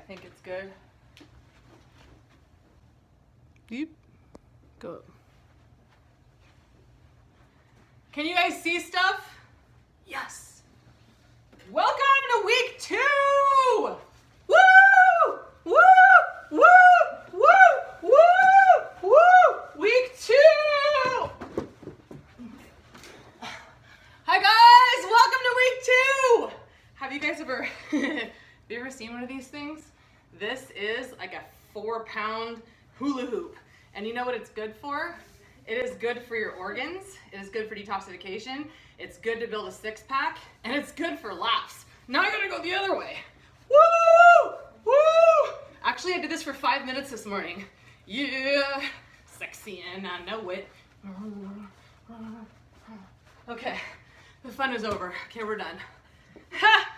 think it's good. Deep. Go. Can you guys see stuff? Yes. Welcome to week 2. Woo! Woo! Woo! Woo! Woo! Woo! Week 2. Hi guys, welcome to week 2. Have you guys ever have you ever seen one of these things? This is like a 4-pound hula hoop. And you know what it's good for? It is good for your organs. It is good for detoxification. It's good to build a 6-pack, and it's good for laughs. Now I gotta go the other way. Woo! Woo! Actually, I did this for 5 minutes this morning. Yeah, sexy, and I know it. Okay, the fun is over. Okay, we're done. Ha!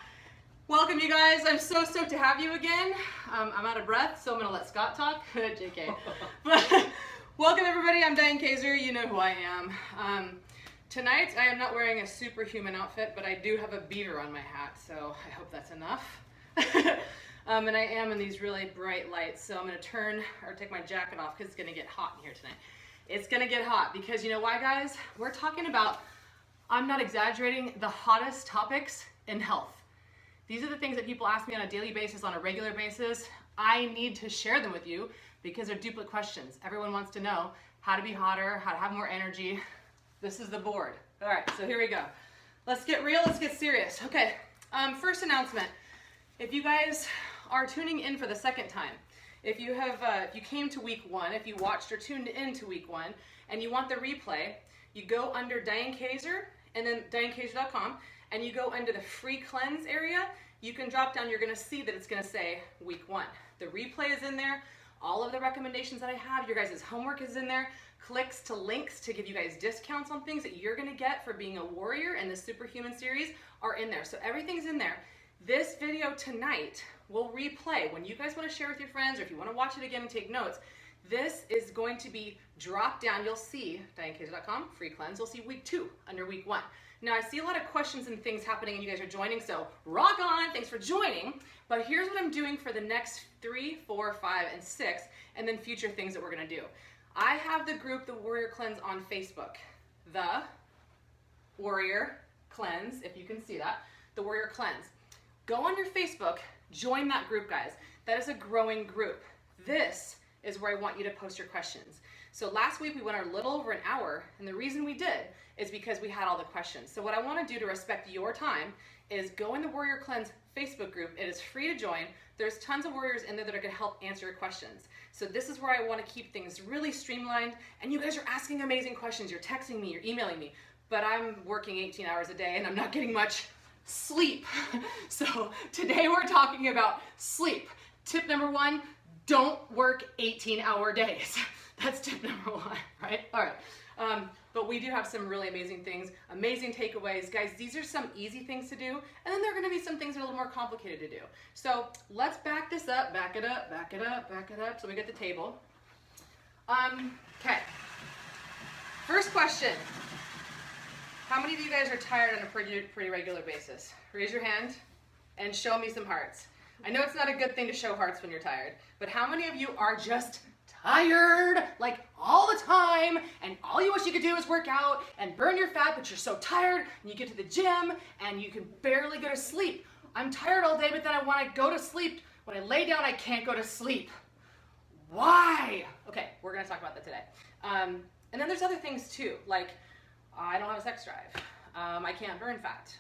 Welcome, you guys. I'm so stoked to have you again. I'm out of breath, so I'm gonna let Scott talk. JK. But welcome, everybody. I'm Diane Kazer. You know who I am. Tonight, I am not wearing a superhuman outfit, but I do have a beaver on my hat, so I hope that's enough. And I am in these really bright lights, so I'm gonna turn or take my jacket off because it's gonna get hot in here tonight. It's gonna get hot because you know why, guys? We're talking about, I'm not exaggerating, the hottest topics in health. These are the things that people ask me on a daily basis, on a regular basis. I need to share them with you because they're duplicate questions. Everyone wants to know how to be hotter, how to have more energy. This is the board. All right, so here we go. Let's get real, let's get serious. Okay, first announcement. If you guys are tuning in for the second time, if you came to week 1, if you watched or tuned in to week 1, and you want the replay, you go under Diane Kazer, and then DianeKazer.com, and you go under the free cleanse area. You can drop down, you're gonna see that it's gonna say week 1. The replay is in there. All of the recommendations that I have, your guys' homework is in there. Clicks to links to give you guys discounts on things that you're gonna get for being a warrior in the Superhuman series are in there. So everything's in there. This video tonight will replay. When you guys wanna share with your friends, or if you wanna watch it again and take notes, this is going to be dropped down. You'll see, DianeKazer.com, free cleanse, you'll see week 2 under week 1. Now, I see a lot of questions and things happening and you guys are joining, so rock on, thanks for joining. But here's what I'm doing for the next 3, 4, 5, and 6, and then future things that we're gonna do. I have the group, The Warrior Cleanse, on Facebook. The Warrior Cleanse, if you can see that, The Warrior Cleanse. Go on your Facebook, join that group, guys. That is a growing group. This is where I want you to post your questions. So last week we went a little over an hour, and the reason we did is because we had all the questions. So what I want to do to respect your time is go in the Warrior Cleanse Facebook group. It is free to join. There's tons of warriors in there that are going to help answer your questions. So this is where I want to keep things really streamlined, and you guys are asking amazing questions. You're texting me, you're emailing me, but I'm working 18 hours a day and I'm not getting much sleep. So today we're talking about sleep. Tip number 1, don't work 18-hour days. That's tip number 1, right? All right. But we do have some really amazing things, amazing takeaways. Guys, these are some easy things to do, and then there are gonna be some things that are a little more complicated to do. So let's back this up, back it up, back it up, back it up, so we get the table. Okay. First question. How many of you guys are tired on a pretty regular basis? Raise your hand and show me some hearts. I know it's not a good thing to show hearts when you're tired, but how many of you are just tired, like all the time, and all you wish you could do is work out and burn your fat, but you're so tired, and you get to the gym, and you can barely go to sleep. I'm tired all day, but then I want to go to sleep. When I lay down, I can't go to sleep. Why? Okay, we're going to talk about that today. And then there's other things too, like I don't have a sex drive. I can't burn fat.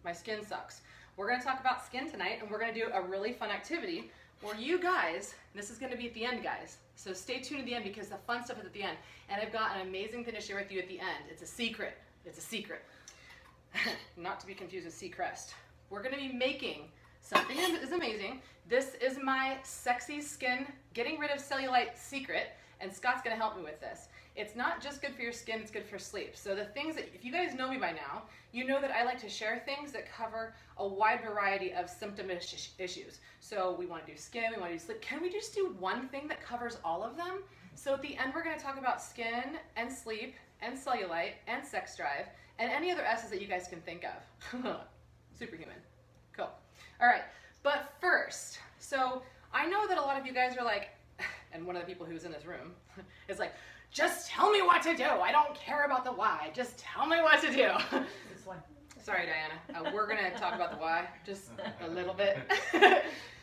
My skin sucks. We're going to talk about skin tonight, and we're going to do a really fun activity where you guys, this is going to be at the end, guys, so stay tuned at the end because the fun stuff is at the end, and I've got an amazing thing to share with you at the end. It's a secret. It's a secret. Not to be confused with Seacrest. We're going to be making something that is amazing. This is my sexy skin, getting rid of cellulite secret, and Scott's going to help me with this. It's not just good for your skin, it's good for sleep. So the things that, if you guys know me by now, you know that I like to share things that cover a wide variety of symptom issues. So we want to do skin, we want to do sleep. Can we just do one thing that covers all of them? So at the end, we're going to talk about skin and sleep and cellulite and sex drive and any other S's that you guys can think of. Superhuman. Cool. All right. But first, so So I know that a lot of you guys are like, and one of the people who's in this room is like, just tell me what to do. I don't care about the why. Just tell me what to do. This one. Sorry, Diana. We're going to talk about the why just a little bit.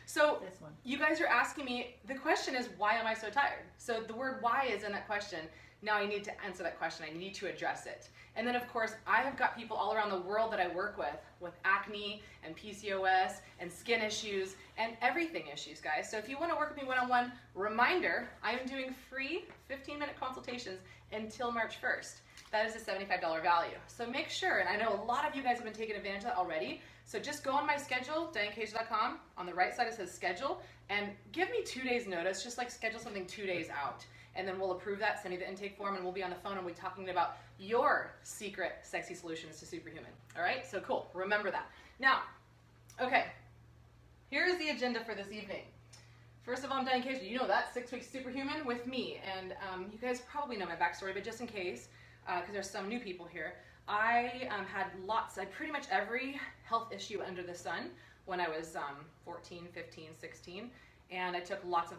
So This one. you guys are asking me, the question is, why am I so tired? So the word why is in that question. Now I need to answer that question. I need to address it. And then, of course, I have got people all around the world that I work with acne and PCOS and skin issues and everything issues, guys. So if you want to work with me one-on-one, reminder, I am doing free 15-minute consultations until March 1st. That is a $75 value. So make sure, and I know a lot of you guys have been taking advantage of that already, so just go on my schedule, DianeKazer.com. On the right side it says schedule, and give me 2 days notice, just like schedule something 2 days out. And then we'll approve that, send you the intake form, and we'll be on the phone and we'll be talking about your secret sexy solutions to superhuman. All right, so cool, remember that. Now, okay, here's the agenda for this evening. First of all, I'm Diane Kazer. You know that, 6 weeks superhuman with me. And you guys probably know my backstory, but just in case, because there's some new people here, I had pretty much every health issue under the sun when I was 14, 15, 16. And I took lots of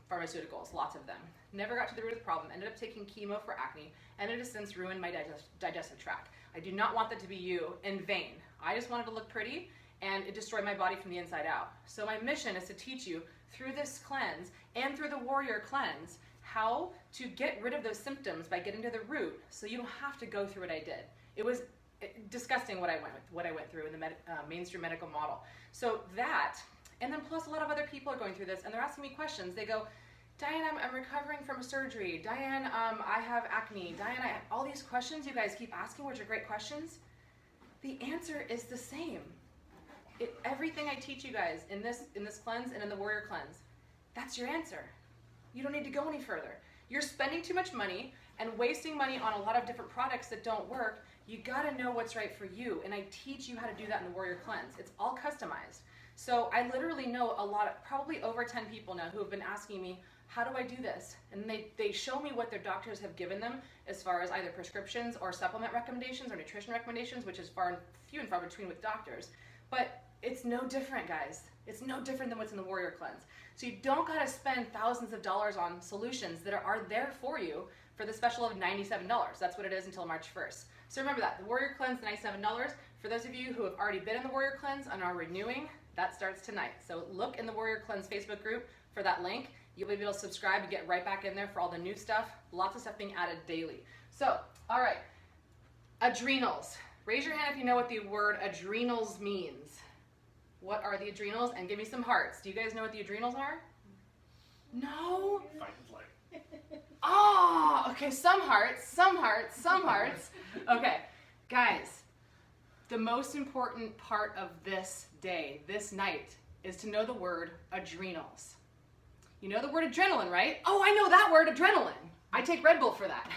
pharmaceuticals, lots of them. Never got to the root of the problem. Ended up taking chemo for acne, and it has since ruined my digestive tract. I do not want that to be you in vain. I just wanted to look pretty, and it destroyed my body from the inside out. So my mission is to teach you through this cleanse and through the warrior cleanse how to get rid of those symptoms by getting to the root, so you don't have to go through what I did. It was disgusting what I went through in the mainstream medical model. So that. And then plus a lot of other people are going through this and they're asking me questions. They go, Diane, I'm recovering from a surgery. Diane, I have acne. Diane, I have all these questions you guys keep asking, which are great questions. The answer is the same. Everything I teach you guys in this cleanse and in the warrior cleanse, that's your answer. You don't need to go any further. You're spending too much money and wasting money on a lot of different products that don't work. You gotta know what's right for you. And I teach you how to do that in the warrior cleanse. It's all customized. So I literally know probably over 10 people now who have been asking me, how do I do this? And they show me what their doctors have given them as far as either prescriptions or supplement recommendations or nutrition recommendations, which is few and far between with doctors. But it's no different, guys. It's no different than what's in the warrior cleanse. So you don't gotta spend thousands of dollars on solutions that are there for you for the special of $97. That's what it is until March 1st. So remember that, the warrior cleanse, $97. For those of you who have already been in the warrior cleanse and are renewing, that starts tonight. So look in the Warrior Cleanse Facebook group for that link. You'll be able to subscribe and get right back in there for all the new stuff. Lots of stuff being added daily. So, all right, adrenals. Raise your hand if you know what the word adrenals means. What are the adrenals? And give me some hearts. Do you guys know what the adrenals are? No? Oh, okay, some hearts, some hearts, some hearts. Okay, guys. The most important part of this day, this night, is to know the word adrenals. You know the word adrenaline, right? Oh, I know that word, adrenaline. I take Red Bull for that.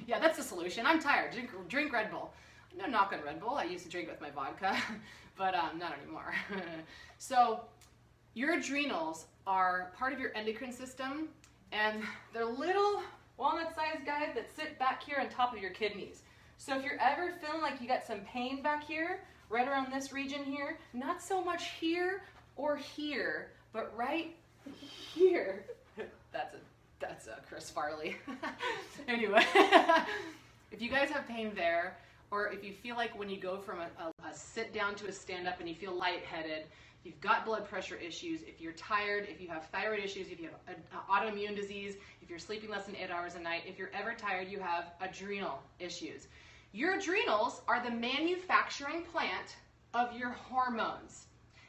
Yeah, that's the solution. I'm tired. Drink Red Bull. No knock on Red Bull. I used to drink it with my vodka, but not anymore. So your adrenals are part of your endocrine system, and they're little walnut-sized guys that sit back here on top of your kidneys. So if you're ever feeling like you got some pain back here, right around this region here, not so much here or here, but right here. That's a Chris Farley. Anyway, if you guys have pain there, or if you feel like when you go from a sit down to a stand up and you feel lightheaded, if you've got blood pressure issues, if you're tired, if you have thyroid issues, if you have an autoimmune disease, if you're sleeping less than 8 hours a night, if you're ever tired, you have adrenal issues. Your adrenals are the manufacturing plant of your hormones.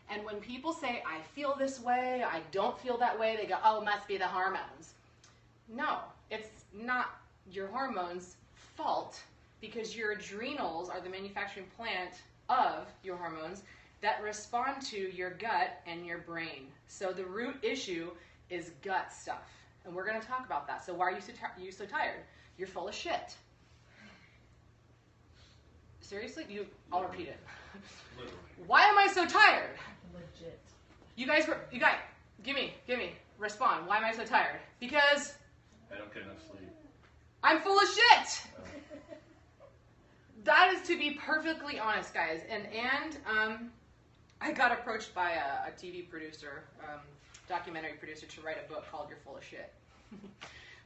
And when people say, I feel this way, I don't feel that way, they go, oh, it must be the hormones. No, it's not your hormones' fault, because your adrenals are the manufacturing plant of your hormones that respond to your gut and your brain. So the root issue is gut stuff. And we're going to talk about that. So why are you so tired? You're full of shit. Seriously? I'll repeat it. Literally. Why am I so tired? Legit. You guys, give me, respond. Why am I so tired? Because I don't get enough sleep. I'm full of shit. That is to be perfectly honest, guys. And I got approached by a TV producer, documentary producer, to write a book called You're Full of Shit.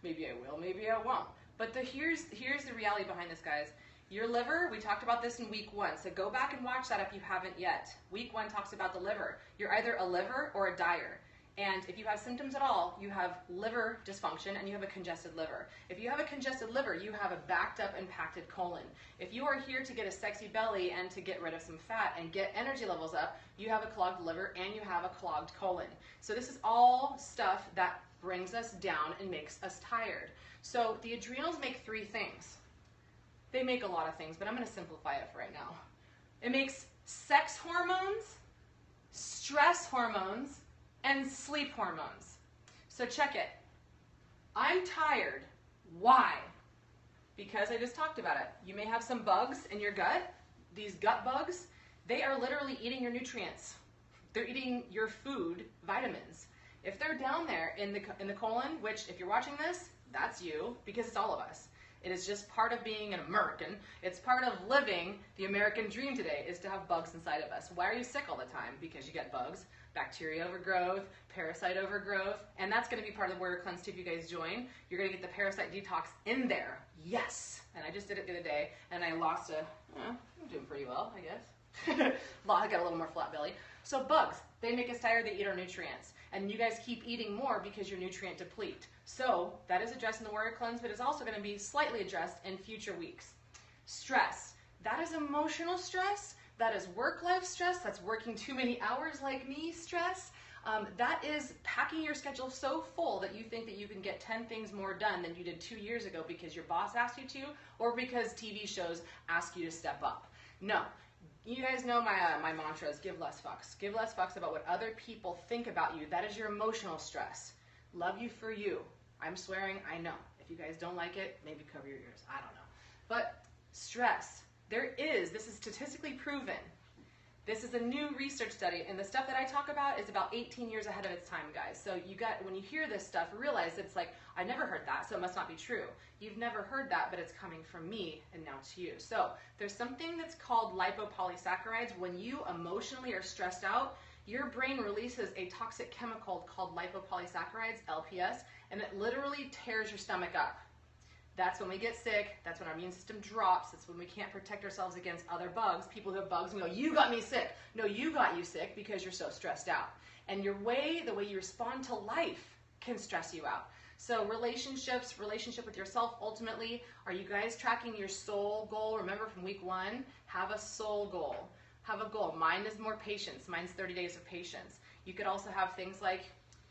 Maybe I will, maybe I won't. But here's the reality behind this, guys. Your liver, we talked about this in week 1, so go back and watch that if you haven't yet. Week 1 talks about the liver. You're either a liver or a dyer. And if you have symptoms at all, you have liver dysfunction and you have a congested liver. If you have a congested liver, you have a backed up, impacted colon. If you are here to get a sexy belly and to get rid of some fat and get energy levels up, you have a clogged liver and you have a clogged colon. So this is all stuff that brings us down and makes us tired. So the adrenals make 3 things. They make a lot of things, but I'm going to simplify it for right now. It makes sex hormones, stress hormones, and sleep hormones. So check it. I'm tired. Why? Because I just talked about it. You may have some bugs in your gut. These gut bugs, they are literally eating your nutrients. They're eating your food, vitamins. If they're down there in the colon, which if you're watching this, that's you, because it's all of us. It is just part of being an American. It's part of living the American dream today, is to have bugs inside of us. Why are you sick all the time? Because you get bugs, bacteria overgrowth, parasite overgrowth, and that's going to be part of the Warrior Cleanse too if you guys join. You're going to get the parasite detox in there. Yes! And I just did it the other day, and I lost I'm doing pretty well, I guess. I got a little more flat belly. So bugs, they make us tired, they eat our nutrients. And you guys keep eating more because you're nutrient deplete. So that is addressed in the Warrior Cleanse, but it's also going to be slightly addressed in future weeks. Stress, that is emotional stress, that is work-life stress, that's working too many hours like me stress. That is packing your schedule so full that you think that you can get 10 things more done than you did 2 years ago because your boss asked you to, or because TV shows ask you to step up. No. You guys know my mantra is give less fucks. Give less fucks about what other people think about you. That is your emotional stress. Love you for you. I'm swearing, I know. If you guys don't like it, maybe cover your ears. I don't know. But stress, this is statistically proven. This is a new research study, and the stuff that I talk about is about 18 years ahead of its time, guys. So when you hear this stuff, realize it's like, I never heard that, so it must not be true. You've never heard that, but it's coming from me and now to you. So there's something that's called lipopolysaccharides. When you emotionally are stressed out, your brain releases a toxic chemical called lipopolysaccharides, LPS, and it literally tears your stomach up. That's when we get sick. That's when our immune system drops. That's when we can't protect ourselves against other bugs. People who have bugs and go, you got me sick. No, you got you sick because you're so stressed out. And the way you respond to life can stress you out. So relationship with yourself ultimately. Are you guys tracking your soul goal? Remember from week 1, have a soul goal. Have a goal. Mine is more patience. Mine's 30 days of patience. You could also have things like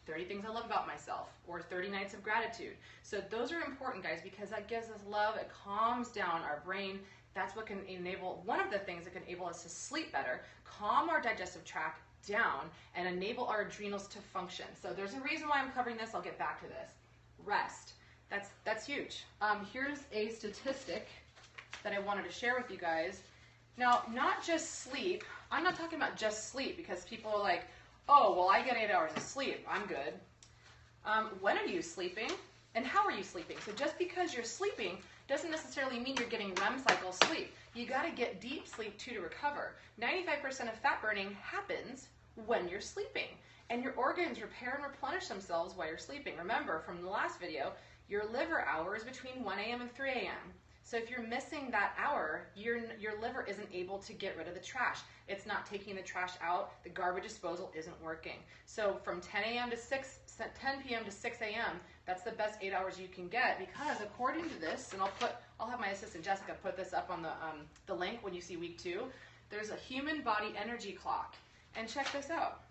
30 things I love about myself, or 30 nights of gratitude. So those are important, guys, because that gives us love. It calms down our brain. That's what can enable, one of the things that can enable us to sleep better, calm our digestive tract down, and enable our adrenals to function. So there's a reason why I'm covering this. I'll get back to this. Rest. That's huge. Here's a statistic that I wanted to share with you guys. Now, not just sleep. I'm not talking about just sleep because people are like, oh, well, I get 8 hours of sleep. I'm good. When are you sleeping? And how are you sleeping? So just because you're sleeping doesn't necessarily mean you're getting REM cycle sleep. You got to get deep sleep too to recover. 95% of fat burning happens when you're sleeping. And your organs repair and replenish themselves while you're sleeping. Remember from the last video, your liver hour is between 1 a.m. and 3 a.m. So if you're missing that hour, your liver isn't able to get rid of the trash. It's not taking the trash out. The garbage disposal isn't working. So from 10 p.m. to 6 a.m., that's the best 8 hours you can get, because according to this, and I'll have my assistant Jessica put this up on the link when you see week 2. There's a human body energy clock, and check this out.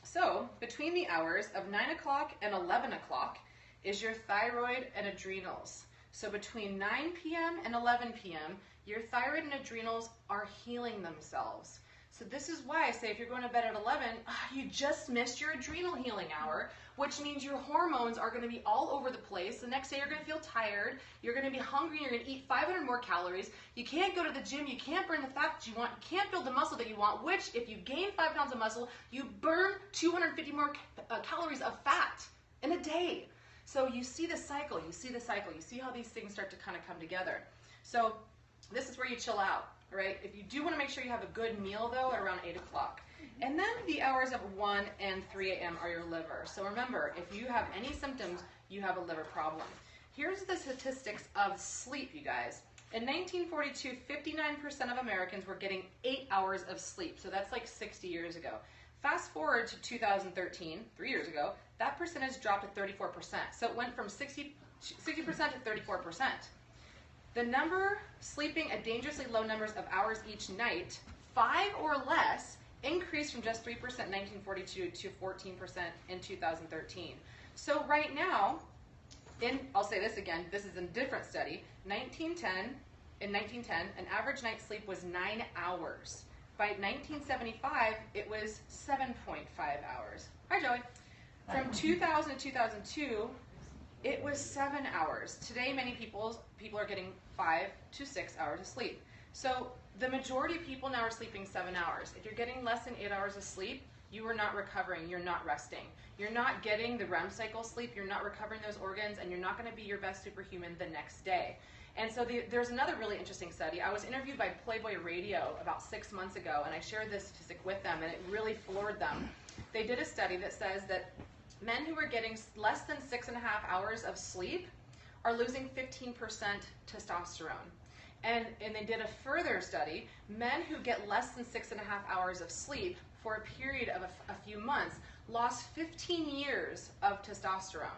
So between the hours of 9 o'clock and 11 o'clock is your thyroid and adrenals. So between 9 p.m. and 11 p.m., your thyroid and adrenals are healing themselves. So this is why I say if you're going to bed at 11, you just missed your adrenal healing hour, which means your hormones are going to be all over the place. The next day you're going to feel tired, you're going to be hungry, you're going to eat 500 more calories. You can't go to the gym, you can't burn the fat that you want, you can't build the muscle that you want, which if you gain 5 pounds of muscle, you burn 250 more calories of fat in a day. So you see the cycle, you see how these things start to kind of come together. So this is where you chill out, right? If you do want to make sure you have a good meal though at around 8 o'clock. And then the hours of 1 and 3 a.m. are your liver. So remember, if you have any symptoms, you have a liver problem. Here's the statistics of sleep, you guys. In 1942, 59% of Americans were getting 8 hours of sleep. So that's like 60 years ago. Fast forward to 2013, 3 years ago, that percentage dropped to 34%. So it went from 60% to 34%. The number sleeping at dangerously low numbers of hours each night, 5 or less, increased from just 3% in 1942 to 14% in 2013. So right now, I'll say this again, this is a different study. In 1910, an average night's sleep was 9 hours. By 1975, it was 7.5 hours. Hi, Joey. From 2000 to 2002, it was 7 hours. Today, many people are getting 5 to 6 hours of sleep. So the majority of people now are sleeping 7 hours. If you're getting less than 8 hours of sleep, you are not recovering, you're not resting. You're not getting the REM cycle sleep, you're not recovering those organs, and you're not going to be your best superhuman the next day. And so there's another really interesting study. I was interviewed by Playboy Radio about 6 months ago, and I shared this statistic with them, and it really floored them. They did a study that says that men who are getting less than 6.5 hours of sleep are losing 15% testosterone. And they did a further study. Men who get less than 6.5 hours of sleep for a period of a few months lost 15 years of testosterone.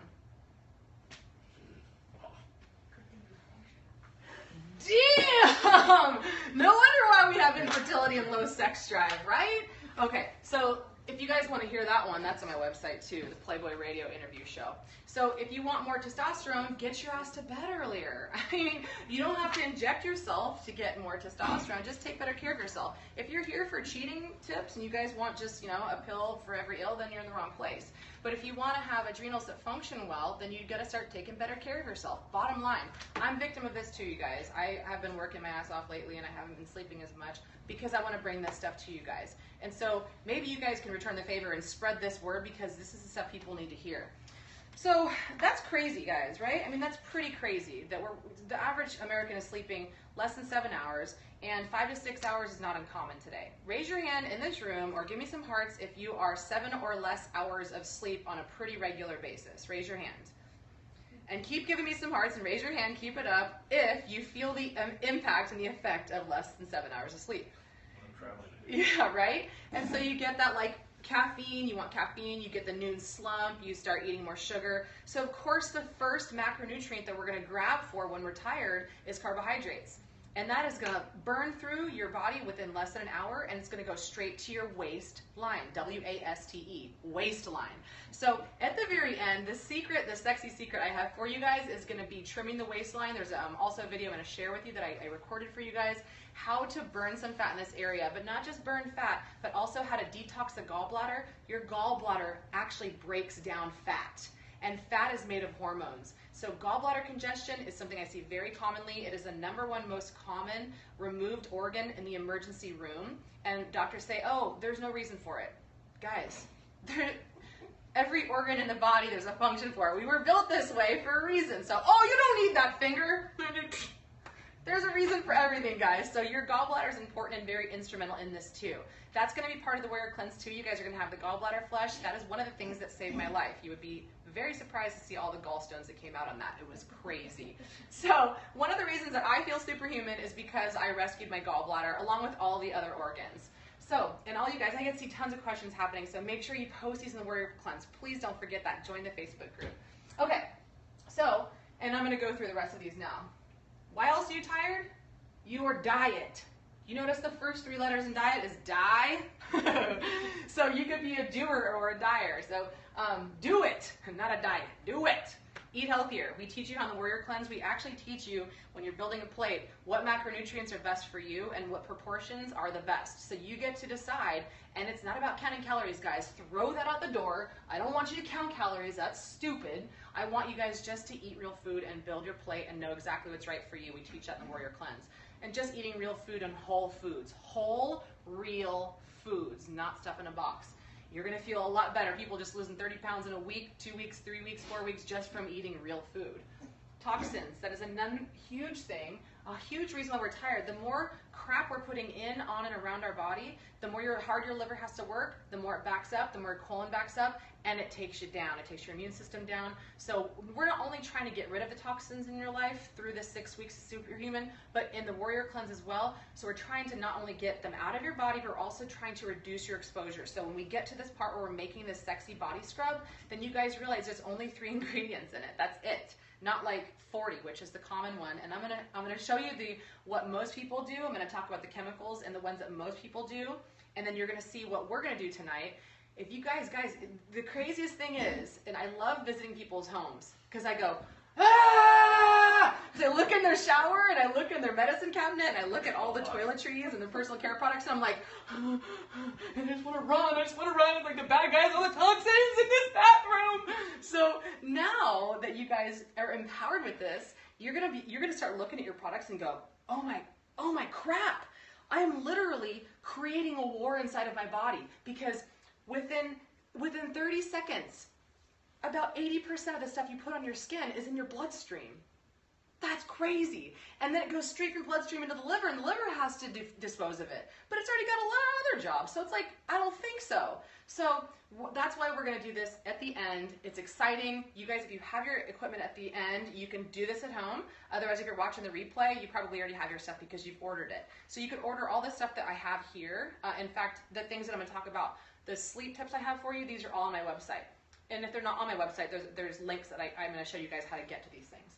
Damn! No wonder why we have infertility and low sex drive, right? Okay, so if you guys want to hear that one, that's on my website too, the Playboy Radio interview show. So if you want more testosterone, get your ass to bed earlier. I mean, you don't have to inject yourself to get more testosterone. Just take better care of yourself. If you're here for cheating tips and you guys want just, a pill for every ill, then you're in the wrong place. But if you want to have adrenals that function well, then you've got to start taking better care of yourself. Bottom line, I'm a victim of this too, you guys. I have been working my ass off lately and I haven't been sleeping as much because I want to bring this stuff to you guys. And so maybe you guys can return the favor and spread this word because this is the stuff people need to hear. So that's crazy, guys, right? I mean, that's pretty crazy that the average American is sleeping less than 7 hours, and 5 to 6 hours is not uncommon today. Raise your hand in this room or give me some hearts if you are 7 or less hours of sleep on a pretty regular basis. Raise your hand. And keep giving me some hearts and raise your hand, keep it up, if you feel the impact and the effect of less than 7 hours of sleep. Yeah, right? And so you get that caffeine, you want caffeine, you get the noon slump, you start eating more sugar. So of course the first macronutrient that we're going to grab for when we're tired is carbohydrates. And that is going to burn through your body within less than an hour, and it's going to go straight to your waistline, W-A-S-T-E, waistline. So at the very end, the sexy secret I have for you guys is going to be trimming the waistline. There's also a video I'm going to share with you that I recorded for you guys, how to burn some fat in this area, but not just burn fat, but also how to detox the gallbladder. Your gallbladder actually breaks down fat, and fat is made of hormones. So gallbladder congestion is something I see very commonly. It is the #1 most common removed organ in the emergency room, and doctors say, oh, there's no reason for it. Guys, every organ in the body, there's a function for it. We were built this way for a reason. So, oh, you don't need that finger. There's a reason for everything, guys. So your gallbladder is important and very instrumental in this too. That's going to be part of the Warrior Cleanse too. You guys are going to have the gallbladder flush. That is one of the things that saved my life. You would be very surprised to see all the gallstones that came out on that. It was crazy. So one of the reasons that I feel superhuman is because I rescued my gallbladder along with all the other organs. So, and all you guys, I get to see tons of questions happening, so make sure you post these in the Warrior Cleanse. Please don't forget that. Join the Facebook group. Okay, so, and I'm going to go through the rest of these now. Why else are you tired? Your diet. You notice the first 3 letters in diet is die? So you could be a doer or a dyer. So do it, not a diet. Do it. Eat healthier. We teach you on the Warrior Cleanse. We actually teach you when you're building a plate what macronutrients are best for you and what proportions are the best. So you get to decide, and it's not about counting calories, guys. Throw that out the door. I don't want you to count calories. That's stupid. I want you guys just to eat real food and build your plate and know exactly what's right for you. We teach that in the Warrior Cleanse. And just eating real food and whole foods. Whole, real foods, not stuff in a box. You're going to feel a lot better. People just losing 30 pounds in a week, 2 weeks, 3 weeks, 4 weeks just from eating real food. Toxins, that is a huge thing. a huge reason why we're tired. The more crap we're putting in, on, and around our body, the more hard your liver has to work, the more it backs up, the more your colon backs up, and it takes you down. It takes your immune system down. So we're not only trying to get rid of the toxins in your life through the 6 weeks of Superhuman, but in the Warrior Cleanse as well. So we're trying to not only get them out of your body, but we're also trying to reduce your exposure. So when we get to this part where we're making this sexy body scrub, then you guys realize there's only 3 ingredients in it. That's it. Not like 40, which is the common one. And I'm gonna show you what most people do. I'm gonna talk about the chemicals and the ones that most people do, and then you're gonna see what we're gonna do tonight. If you guys, the craziest thing is, and I love visiting people's homes, because I go, ah! Because I look in their shower, and I look in their medicine cabinet, and I look at all the toiletries and their personal care products, and I'm like, and I just want to run, it's like the bad guys, all the toxins in this bathroom. So now that you guys are empowered with this, you're gonna start looking at your products and go, oh my crap, I am literally creating a war inside of my body, because within 30 seconds, about 80% of the stuff you put on your skin is in your bloodstream. That's crazy. And then it goes straight from bloodstream into the liver, and the liver has to dispose of it. But it's already got a lot of other jobs, so it's like, I don't think so. So that's why we're going to do this at the end. It's exciting. You guys, if you have your equipment at the end, you can do this at home. Otherwise, if you're watching the replay, you probably already have your stuff because you've ordered it. So you could order all the stuff that I have here. In fact, the things that I'm going to talk about, the sleep tips I have for you, these are all on my website. And if they're not on my website, there's links that I'm going to show you guys how to get to these things.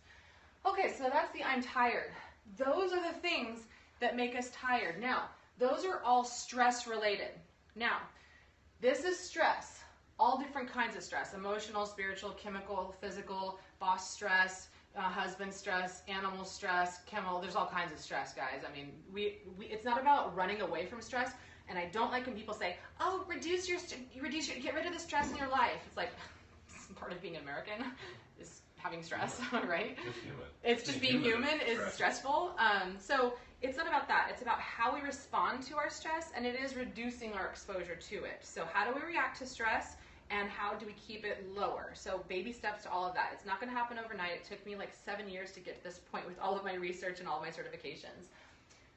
Okay, so that's the I'm tired. Those are the things that make us tired. Now, those are all stress related. Now, this is stress. All different kinds of stress. Emotional, spiritual, chemical, physical, boss stress, husband stress, animal stress, chemical. There's all kinds of stress, guys. I mean, it's not about running away from stress. And I don't like when people say, oh, get rid of the stress in your life. It's like, part of being American is having stress, right? Just human. It's just being human is stressful. So it's not about that. It's about how we respond to our stress, and it is reducing our exposure to it. So how do we react to stress, and how do we keep it lower? So baby steps to all of that. It's not going to happen overnight. It took me like 7 years to get to this point with all of my research and all of my certifications.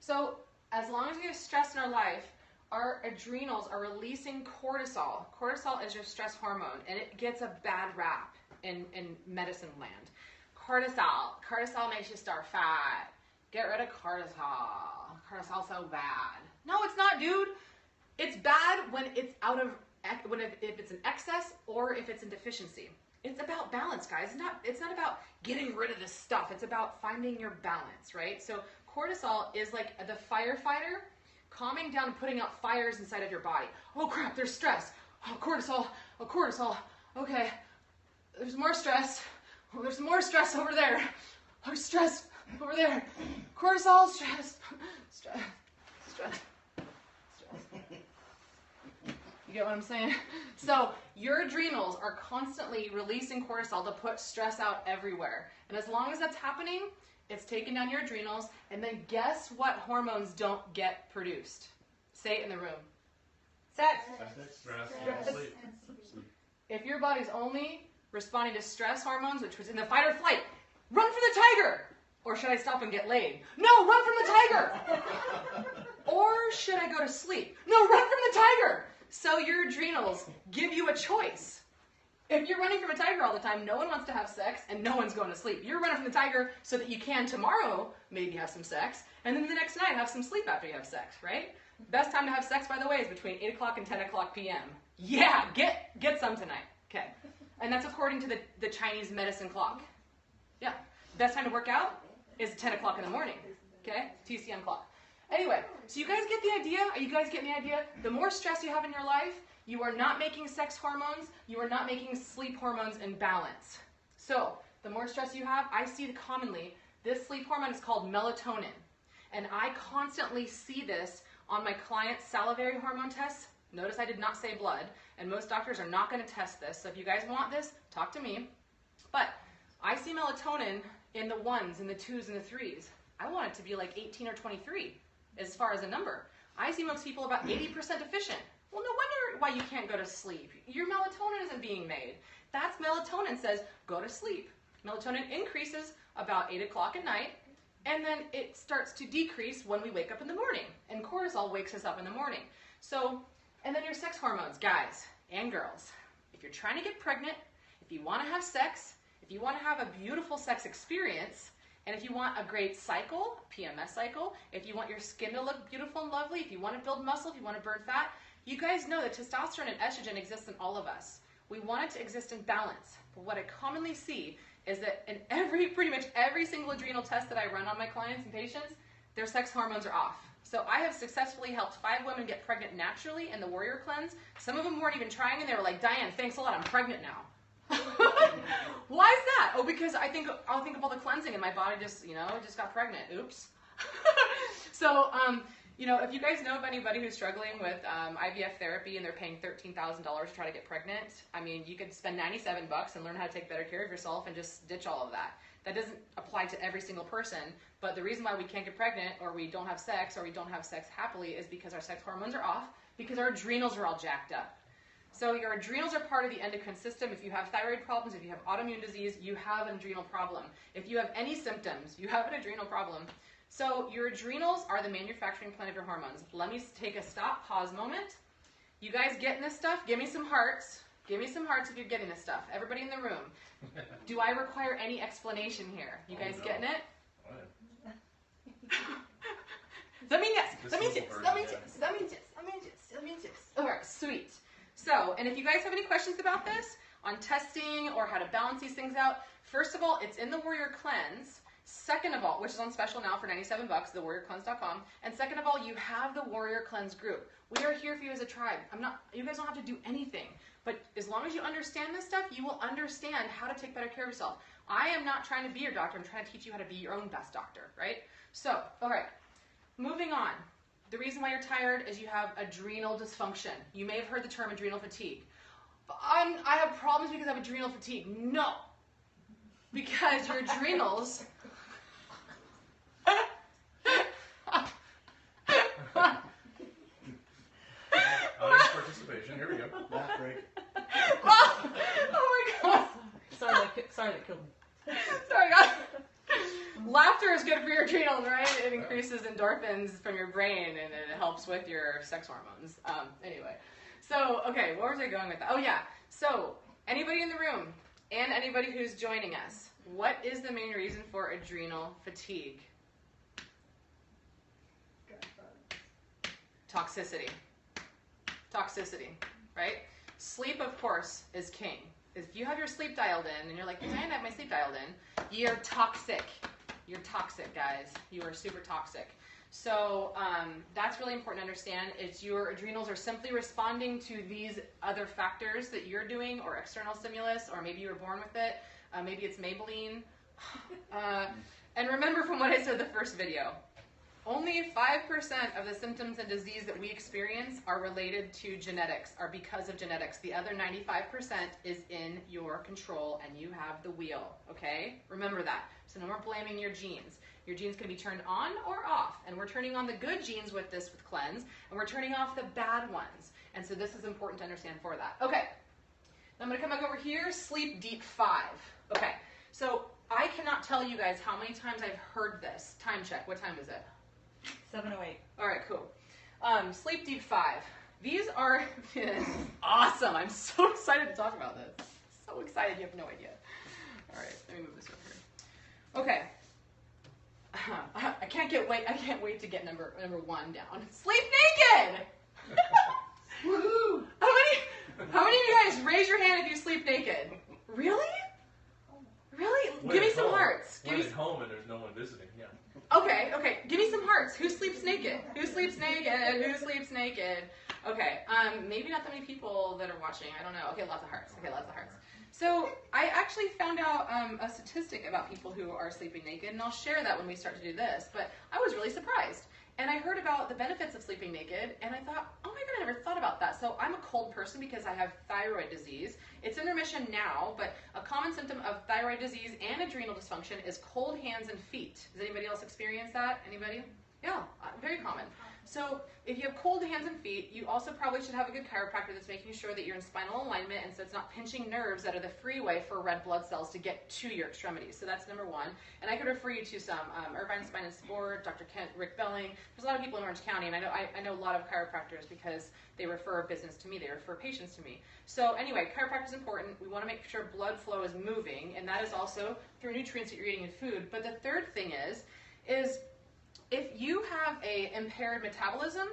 So as long as we have stress in our life, our adrenals are releasing cortisol. Cortisol is your stress hormone, and it gets a bad rap in medicine land. Cortisol makes you start fat. Get rid of cortisol. Cortisol's so bad. No, it's not, dude. It's bad when it's if it's in excess or if it's in deficiency. It's about balance, guys. It's not about getting rid of this stuff. It's about finding your balance, right? So cortisol is like the firefighter, calming down and putting out fires inside of your body. Oh crap, there's stress. Oh, cortisol. Okay, there's more stress. Oh, there's more stress over there. Oh, stress over there. Cortisol, stress. You get what I'm saying? So your adrenals are constantly releasing cortisol to put stress out everywhere. And as long as that's happening, it's taking down your adrenals, and then guess what hormones don't get produced? Say it in the room. Sex. Stress. Sleep. If your body's only responding to stress hormones, which was in the fight or flight, run for the tiger! Or should I stop and get laid? No, run from the tiger! Or should I go to sleep? No, run from the tiger! So your adrenals give you a choice. If you're running from a tiger all the time, no one wants to have sex, and no one's going to sleep. You're running from the tiger so that you can tomorrow maybe have some sex, and then the next night have some sleep after you have sex, right? Best time to have sex, by the way, is between 8 o'clock and 10 o'clock p.m. Yeah, get some tonight. Okay. And that's according to the Chinese medicine clock. Yeah. Best time to work out is 10 o'clock in the morning. Okay? TCM clock. Anyway, so you guys get the idea? Are you guys getting the idea? The more stress you have in your life, you are not making sex hormones, you are not making sleep hormones in balance. So, the more stress you have, I see commonly, this sleep hormone is called melatonin. And I constantly see this on my clients' salivary hormone tests. Notice I did not say blood, and most doctors are not going to test this. So if you guys want this, talk to me. But I see melatonin in the 1s, and the 2s, and the 3s. I want it to be like 18 or 23 as far as a number. I see most people about 80% deficient. Well, no wonder why you can't go to sleep. Your melatonin isn't being made. That's melatonin says, go to sleep. Melatonin increases about 8 o'clock at night. And then it starts to decrease when we wake up in the morning. And cortisol wakes us up in the morning. So, and then your sex hormones, guys and girls. If you're trying to get pregnant, if you want to have sex, if you want to have a beautiful sex experience, and if you want a great cycle, PMS cycle, if you want your skin to look beautiful and lovely, if you want to build muscle, if you want to burn fat, you guys know that testosterone and estrogen exist in all of us. We want it to exist in balance. But what I commonly see is that in pretty much every single adrenal test that I run on my clients and patients, their sex hormones are off. So I have successfully helped 5 women get pregnant naturally in the Warrior Cleanse. Some of them weren't even trying, and they were like, Diane, thanks a lot, I'm pregnant now. Why is that? Oh, because I'll think of all the cleansing and my body just got pregnant. Oops. So, if you guys know of anybody who's struggling with IVF therapy and they're paying $13,000 to try to get pregnant, I mean, you could spend $97 and learn how to take better care of yourself and just ditch all of that. That doesn't apply to every single person, but the reason why we can't get pregnant or we don't have sex or we don't have sex happily is because our sex hormones are off, because our adrenals are all jacked up. So your adrenals are part of the endocrine system. If you have thyroid problems, if you have autoimmune disease, you have an adrenal problem. If you have any symptoms, you have an adrenal problem. So your adrenals are the manufacturing plant of your hormones. Let me take a stop, pause moment. You guys getting this stuff? Give me some hearts. Give me some hearts if you're getting this stuff. Everybody in the room. Do I require any explanation here? You guys getting it? That means yes. That means yes. That means yes. That means yes. That means yes. That means yes. All right, sweet. So, and if you guys have any questions about this, on testing or how to balance these things out, first of all, it's in the Warrior Cleanse. Second of all, which is on special now for $97, thewarriorcleanse.com. And second of all, you have the Warrior Cleanse group. We are here for you as a tribe. You guys don't have to do anything. But as long as you understand this stuff, you will understand how to take better care of yourself. I am not trying to be your doctor. I'm trying to teach you how to be your own best doctor, right? So, all right, moving on. The reason why you're tired is you have adrenal dysfunction. You may have heard the term adrenal fatigue. I have problems because I have adrenal fatigue. No, because your adrenals... Audience participation. Here we go. Laugh break. Oh my God. Sorry that killed me. Sorry, guys. Laughter is good for your adrenals, right? It increases endorphins from your brain and it helps with your sex hormones. Anyway, so, okay, where was I going with that? Oh, yeah. So, anybody in the room and anybody who's joining us, what is the main reason for adrenal fatigue? Toxicity. Toxicity, right? Sleep, of course, is king. If you have your sleep dialed in and you're like, Diane, I have my sleep dialed in, you're toxic. You're toxic, guys. You are super toxic. So that's really important to understand. It's your adrenals are simply responding to these other factors that you're doing or external stimulus, or maybe you were born with it. Maybe it's Maybelline. And remember from what I said in the first video, only 5% of the symptoms and disease that we experience are related to genetics, are because of genetics. The other 95% is in your control and you have the wheel, okay? Remember that. So no more blaming your genes. Your genes can be turned on or off, and we're turning on the good genes with this with Cleanse, and we're turning off the bad ones. And so this is important to understand for that. Okay, now I'm gonna come back over here, Sleep Deep 5. Okay, so I cannot tell you guys how many times I've heard this. Time check, what time is it? 7:08. All right, cool. Sleep Deep 5. These are awesome. I'm so excited to talk about this. So excited, you have no idea. All right, let me move this over here. Okay. I can't wait to get number 1 down. Sleep naked. Woohoo! How many of you guys raise your hand if you sleep naked? Really? Really? When Give me at some home. hearts. When at home and there's no one visiting, yeah. Okay. Give me some hearts. Who sleeps naked? Who sleeps naked? Who sleeps naked? Okay. Maybe not that many people that are watching. I don't know. Okay, lots of hearts. Okay, lots of hearts. So I actually found out a statistic about people who are sleeping naked, and I'll share that when we start to do this. But I was really surprised. And I heard about the benefits of sleeping naked, and I thought, oh my God, I never thought about that. So I'm a cold person because I have thyroid disease. It's in remission now, but a common symptom of thyroid disease and adrenal dysfunction is cold hands and feet. Does anybody else experience that? Anybody? Yeah, very common. So if you have cold hands and feet, you also probably should have a good chiropractor that's making sure that you're in spinal alignment, and so it's not pinching nerves that are the freeway for red blood cells to get to your extremities. So that's number one. And I could refer you to some Irvine Spine and Sport, Dr. Kent, Rick Belling. There's a lot of people in Orange County, and I know a lot of chiropractors because they refer business to me, they refer patients to me. So anyway, chiropractic is important. We want to make sure blood flow is moving, and that is also through nutrients that you're eating in food. But the third thing is if you have a impaired metabolism,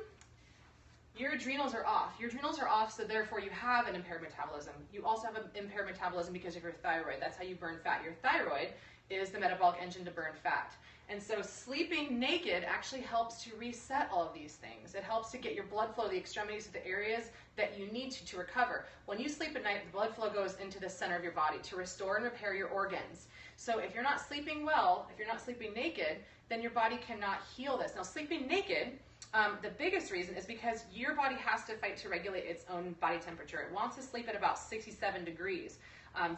your adrenals are off. Your adrenals are off, so therefore you have an impaired metabolism. You also have an impaired metabolism because of your thyroid. That's how you burn fat. Your thyroid is the metabolic engine to burn fat. And so sleeping naked actually helps to reset all of these things. It helps to get your blood flow to the extremities, to the areas that you need to recover. When you sleep at night, the blood flow goes into the center of your body to restore and repair your organs. So if you're not sleeping well, if you're not sleeping naked, then your body cannot heal this. Now, sleeping naked, the biggest reason is because your body has to fight to regulate its own body temperature. It wants to sleep at about 67 degrees,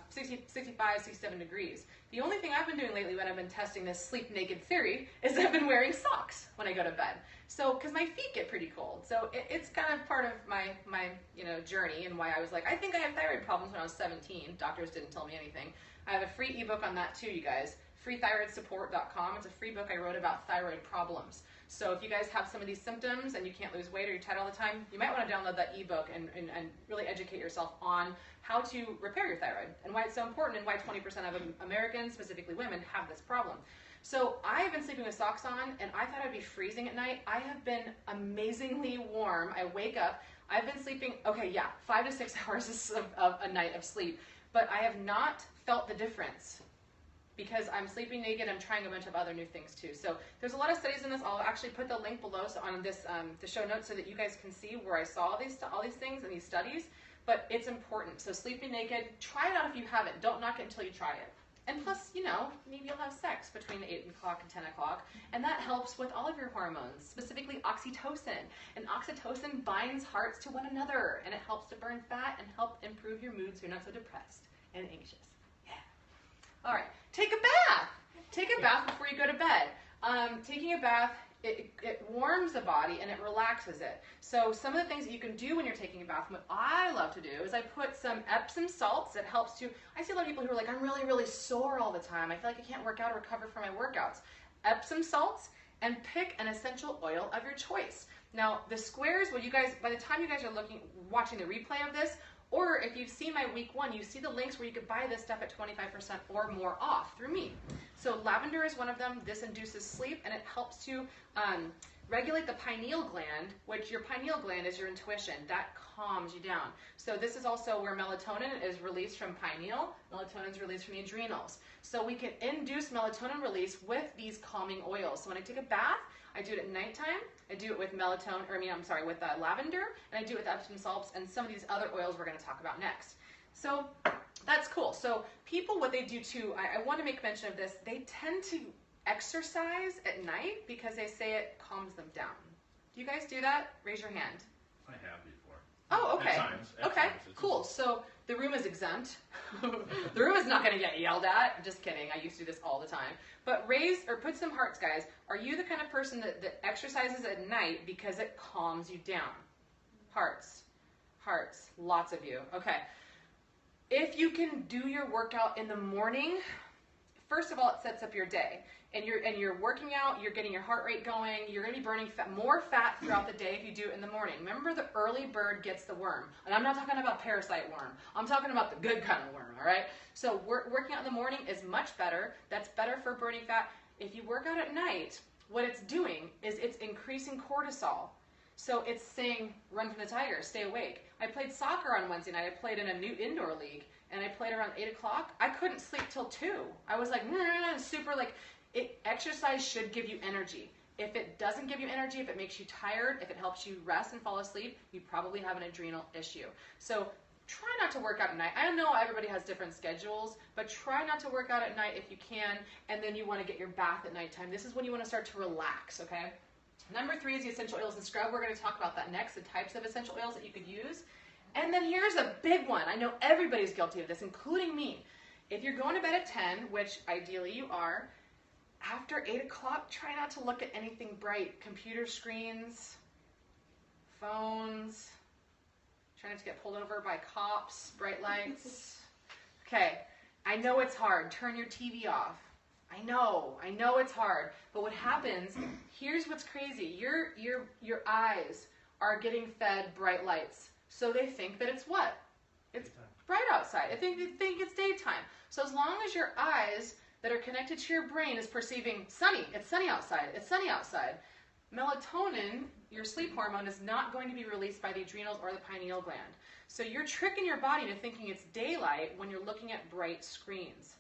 65, 67 degrees. The only thing I've been doing lately when I've been testing this sleep naked theory is I've been wearing socks when I go to bed. So, because my feet get pretty cold. So it's kind of part of my journey, and why I was like, I think I have thyroid problems when I was 17. Doctors didn't tell me anything. I have a free ebook on that too, you guys. freethyroidsupport.com. It's a free book I wrote about thyroid problems. So if you guys have some of these symptoms and you can't lose weight or you're tired all the time, you might want to download that ebook and really educate yourself on how to repair your thyroid and why it's so important, and why 20% of Americans, specifically women, have this problem. So I have been sleeping with socks on, and I thought I'd be freezing at night. I have been amazingly warm. I wake up. I've been sleeping, 5 to 6 hours of a night of sleep, but I have not felt the difference, because I'm sleeping naked. I'm trying a bunch of other new things too. So there's a lot of studies in this. I'll actually put the link below on this the show notes so that you guys can see where I saw all these things and these studies. But it's important. So sleeping naked, try it out if you haven't. Don't knock it until you try it. And plus, maybe you'll have sex between 8 o'clock and 10 o'clock, and that helps with all of your hormones, specifically oxytocin. And oxytocin binds hearts to one another, and it helps to burn fat and help improve your mood so you're not so depressed and anxious. All right, take a bath. Take a bath before you go to bed. Taking a bath, it warms the body and it relaxes it. So some of the things that you can do when you're taking a bath, what I love to do is I put some Epsom salts. It helps to, I see a lot of people who are like, I'm really, really sore all the time. I feel like I can't work out or recover from my workouts. Epsom salts, and pick an essential oil of your choice. Now, the squares, well, you guys, by the time you guys are watching the replay of this, or if you've seen my week 1, you see the links where you could buy this stuff at 25% or more off through me. So lavender is one of them. This induces sleep, and it helps to regulate the pineal gland, which your pineal gland is your intuition. That calms you down. So this is also where melatonin is released from pineal. Melatonin is released from the adrenals. So we can induce melatonin release with these calming oils. So when I take a bath, I do it at nighttime. I do it with with lavender, and I do it with Epsom salts and some of these other oils we're going to talk about next. So that's cool. So people, what they do too, I want to make mention of this, they tend to exercise at night because they say it calms them down. Do you guys do that? Raise your hand. I have before. Oh, okay. At times, cool. So the room is exempt. The room is not going to get yelled at. I'm just kidding. I used to do this all the time. But raise or put some hearts, guys. Are you the kind of person that exercises at night because it calms you down? Hearts. Hearts. Lots of you. Okay. If you can do your workout in the morning, first of all, it sets up your day. And you're working out, you're getting your heart rate going, you're going to be burning more fat throughout the day if you do it in the morning. Remember, the early bird gets the worm. And I'm not talking about parasite worm. I'm talking about the good kind of worm, all right? So working out in the morning is much better. That's better for burning fat. If you work out at night, what it's doing is it's increasing cortisol. So it's saying, run from the tiger, stay awake. I played soccer on Wednesday night. I played in a new indoor league, and I played around 8 o'clock. I couldn't sleep till 2. I was like, super like... Exercise should give you energy. If it doesn't give you energy, if it makes you tired, if it helps you rest and fall asleep, you probably have an adrenal issue. So try not to work out at night. I know everybody has different schedules, but try not to work out at night if you can, and then you want to get your bath at nighttime. This is when you want to start to relax, okay? Number 3 is the essential oils and scrub. We're going to talk about that next, the types of essential oils that you could use. And then here's a big one. I know everybody's guilty of this, including me. If you're going to bed at 10, which ideally you are, after 8 o'clock, try not to look at anything bright. Computer screens, phones, try not to get pulled over by cops, bright lights. Okay, I know it's hard. Turn your TV off. I know it's hard. But what happens, here's what's crazy. Your eyes are getting fed bright lights. So they think that it's what? It's bright outside. They think it's daytime. So as long as your eyes that are connected to your brain is perceiving sunny, it's sunny outside, it's sunny outside, melatonin, your sleep hormone, is not going to be released by the adrenals or the pineal gland. So you're tricking your body into thinking it's daylight when you're looking at bright screens.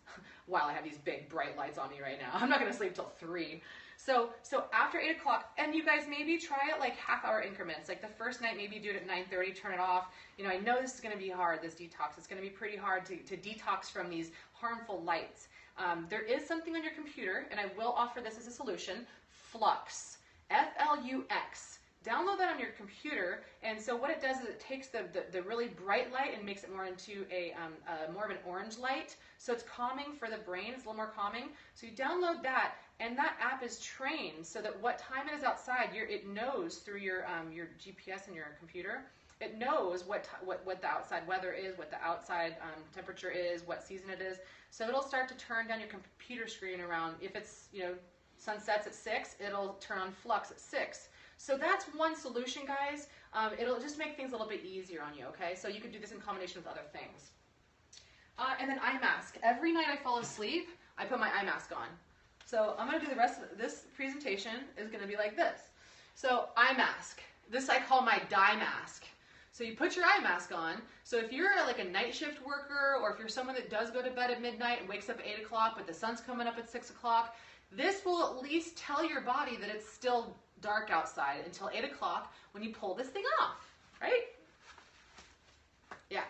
Wow, I have these big bright lights on me right now. I'm not going to sleep till 3. So after 8 o'clock, and you guys maybe try it like half-hour increments. Like the first night, maybe do it at 9:30, turn it off. You know, I know this is going to be hard, this detox. It's going to be pretty hard to detox from these harmful lights. There is something on your computer, and I will offer this as a solution, Flux, F-L-U-X. Download that on your computer, and so what it does is it takes the really bright light and makes it more into a more of an orange light. So it's calming for the brain. It's a little more calming. So you download that, and that app is trained so that what time it is outside, it knows through your GPS in your computer. It knows what the outside weather is, what the outside temperature is, what season it is. So it'll start to turn down your computer screen around. If it's, you know, sun sets at 6, it'll turn on Flux at 6. So that's one solution, guys. It'll just make things a little bit easier on you, okay? So you could do this in combination with other things. And then eye mask. Every night I fall asleep, I put my eye mask on. So I'm going to do the rest of this presentation is going to be like this. So eye mask. This I call my dye mask. So you put your eye mask on. So if you're like a night shift worker, or if you're someone that does go to bed at midnight and wakes up at 8 o'clock, but the sun's coming up at 6 o'clock, this will at least tell your body that it's still dark outside until 8 o'clock when you pull this thing off, right? Yeah.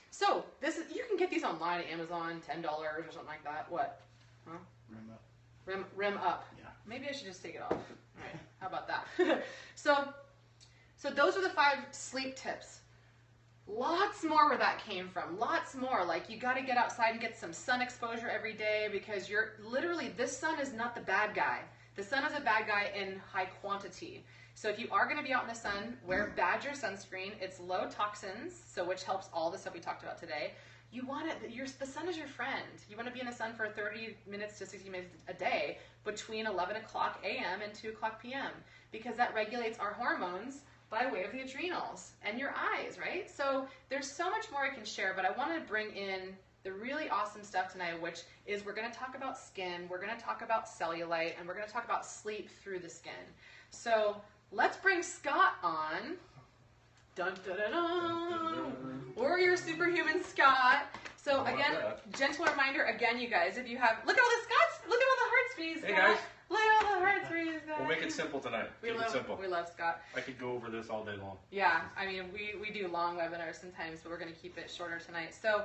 So this is, you can get these online at Amazon, $10 or something like that. What? Huh? Rim up. Rim up. Yeah. Maybe I should just take it off. All right. How about that? So those are the 5 sleep tips. Lots more where that came from. Lots more. Like, you got to get outside and get some sun exposure every day, because you're literally, this sun is not the bad guy. The sun is a bad guy in high quantity. So if you are going to be out in the sun, wear Badger sunscreen. It's low toxins, so which helps all the stuff we talked about today. You want it, the sun is your friend. You want to be in the sun for 30 minutes to 60 minutes a day between 11 o'clock a.m. and 2 o'clock p.m. because that regulates our hormones by way of the adrenals and your eyes, right? So there's so much more I can share, but I wanted to bring in the really awesome stuff tonight, which is we're going to talk about skin, we're going to talk about cellulite, and we're going to talk about sleep through the skin. So let's bring Scott on. Dun, dun, dun, dun. Warrior Superhuman Scott. So again, gentle reminder again, you guys, if you have, look at all the Scotts, look at all the hearts for you, Scott. Hey guys. Look at all the hearts for you, Scott. We'll make it simple tonight. Keep it simple. We love Scott. I could go over this all day long. Yeah, I mean, we do long webinars sometimes, but we're going to keep it shorter tonight. So,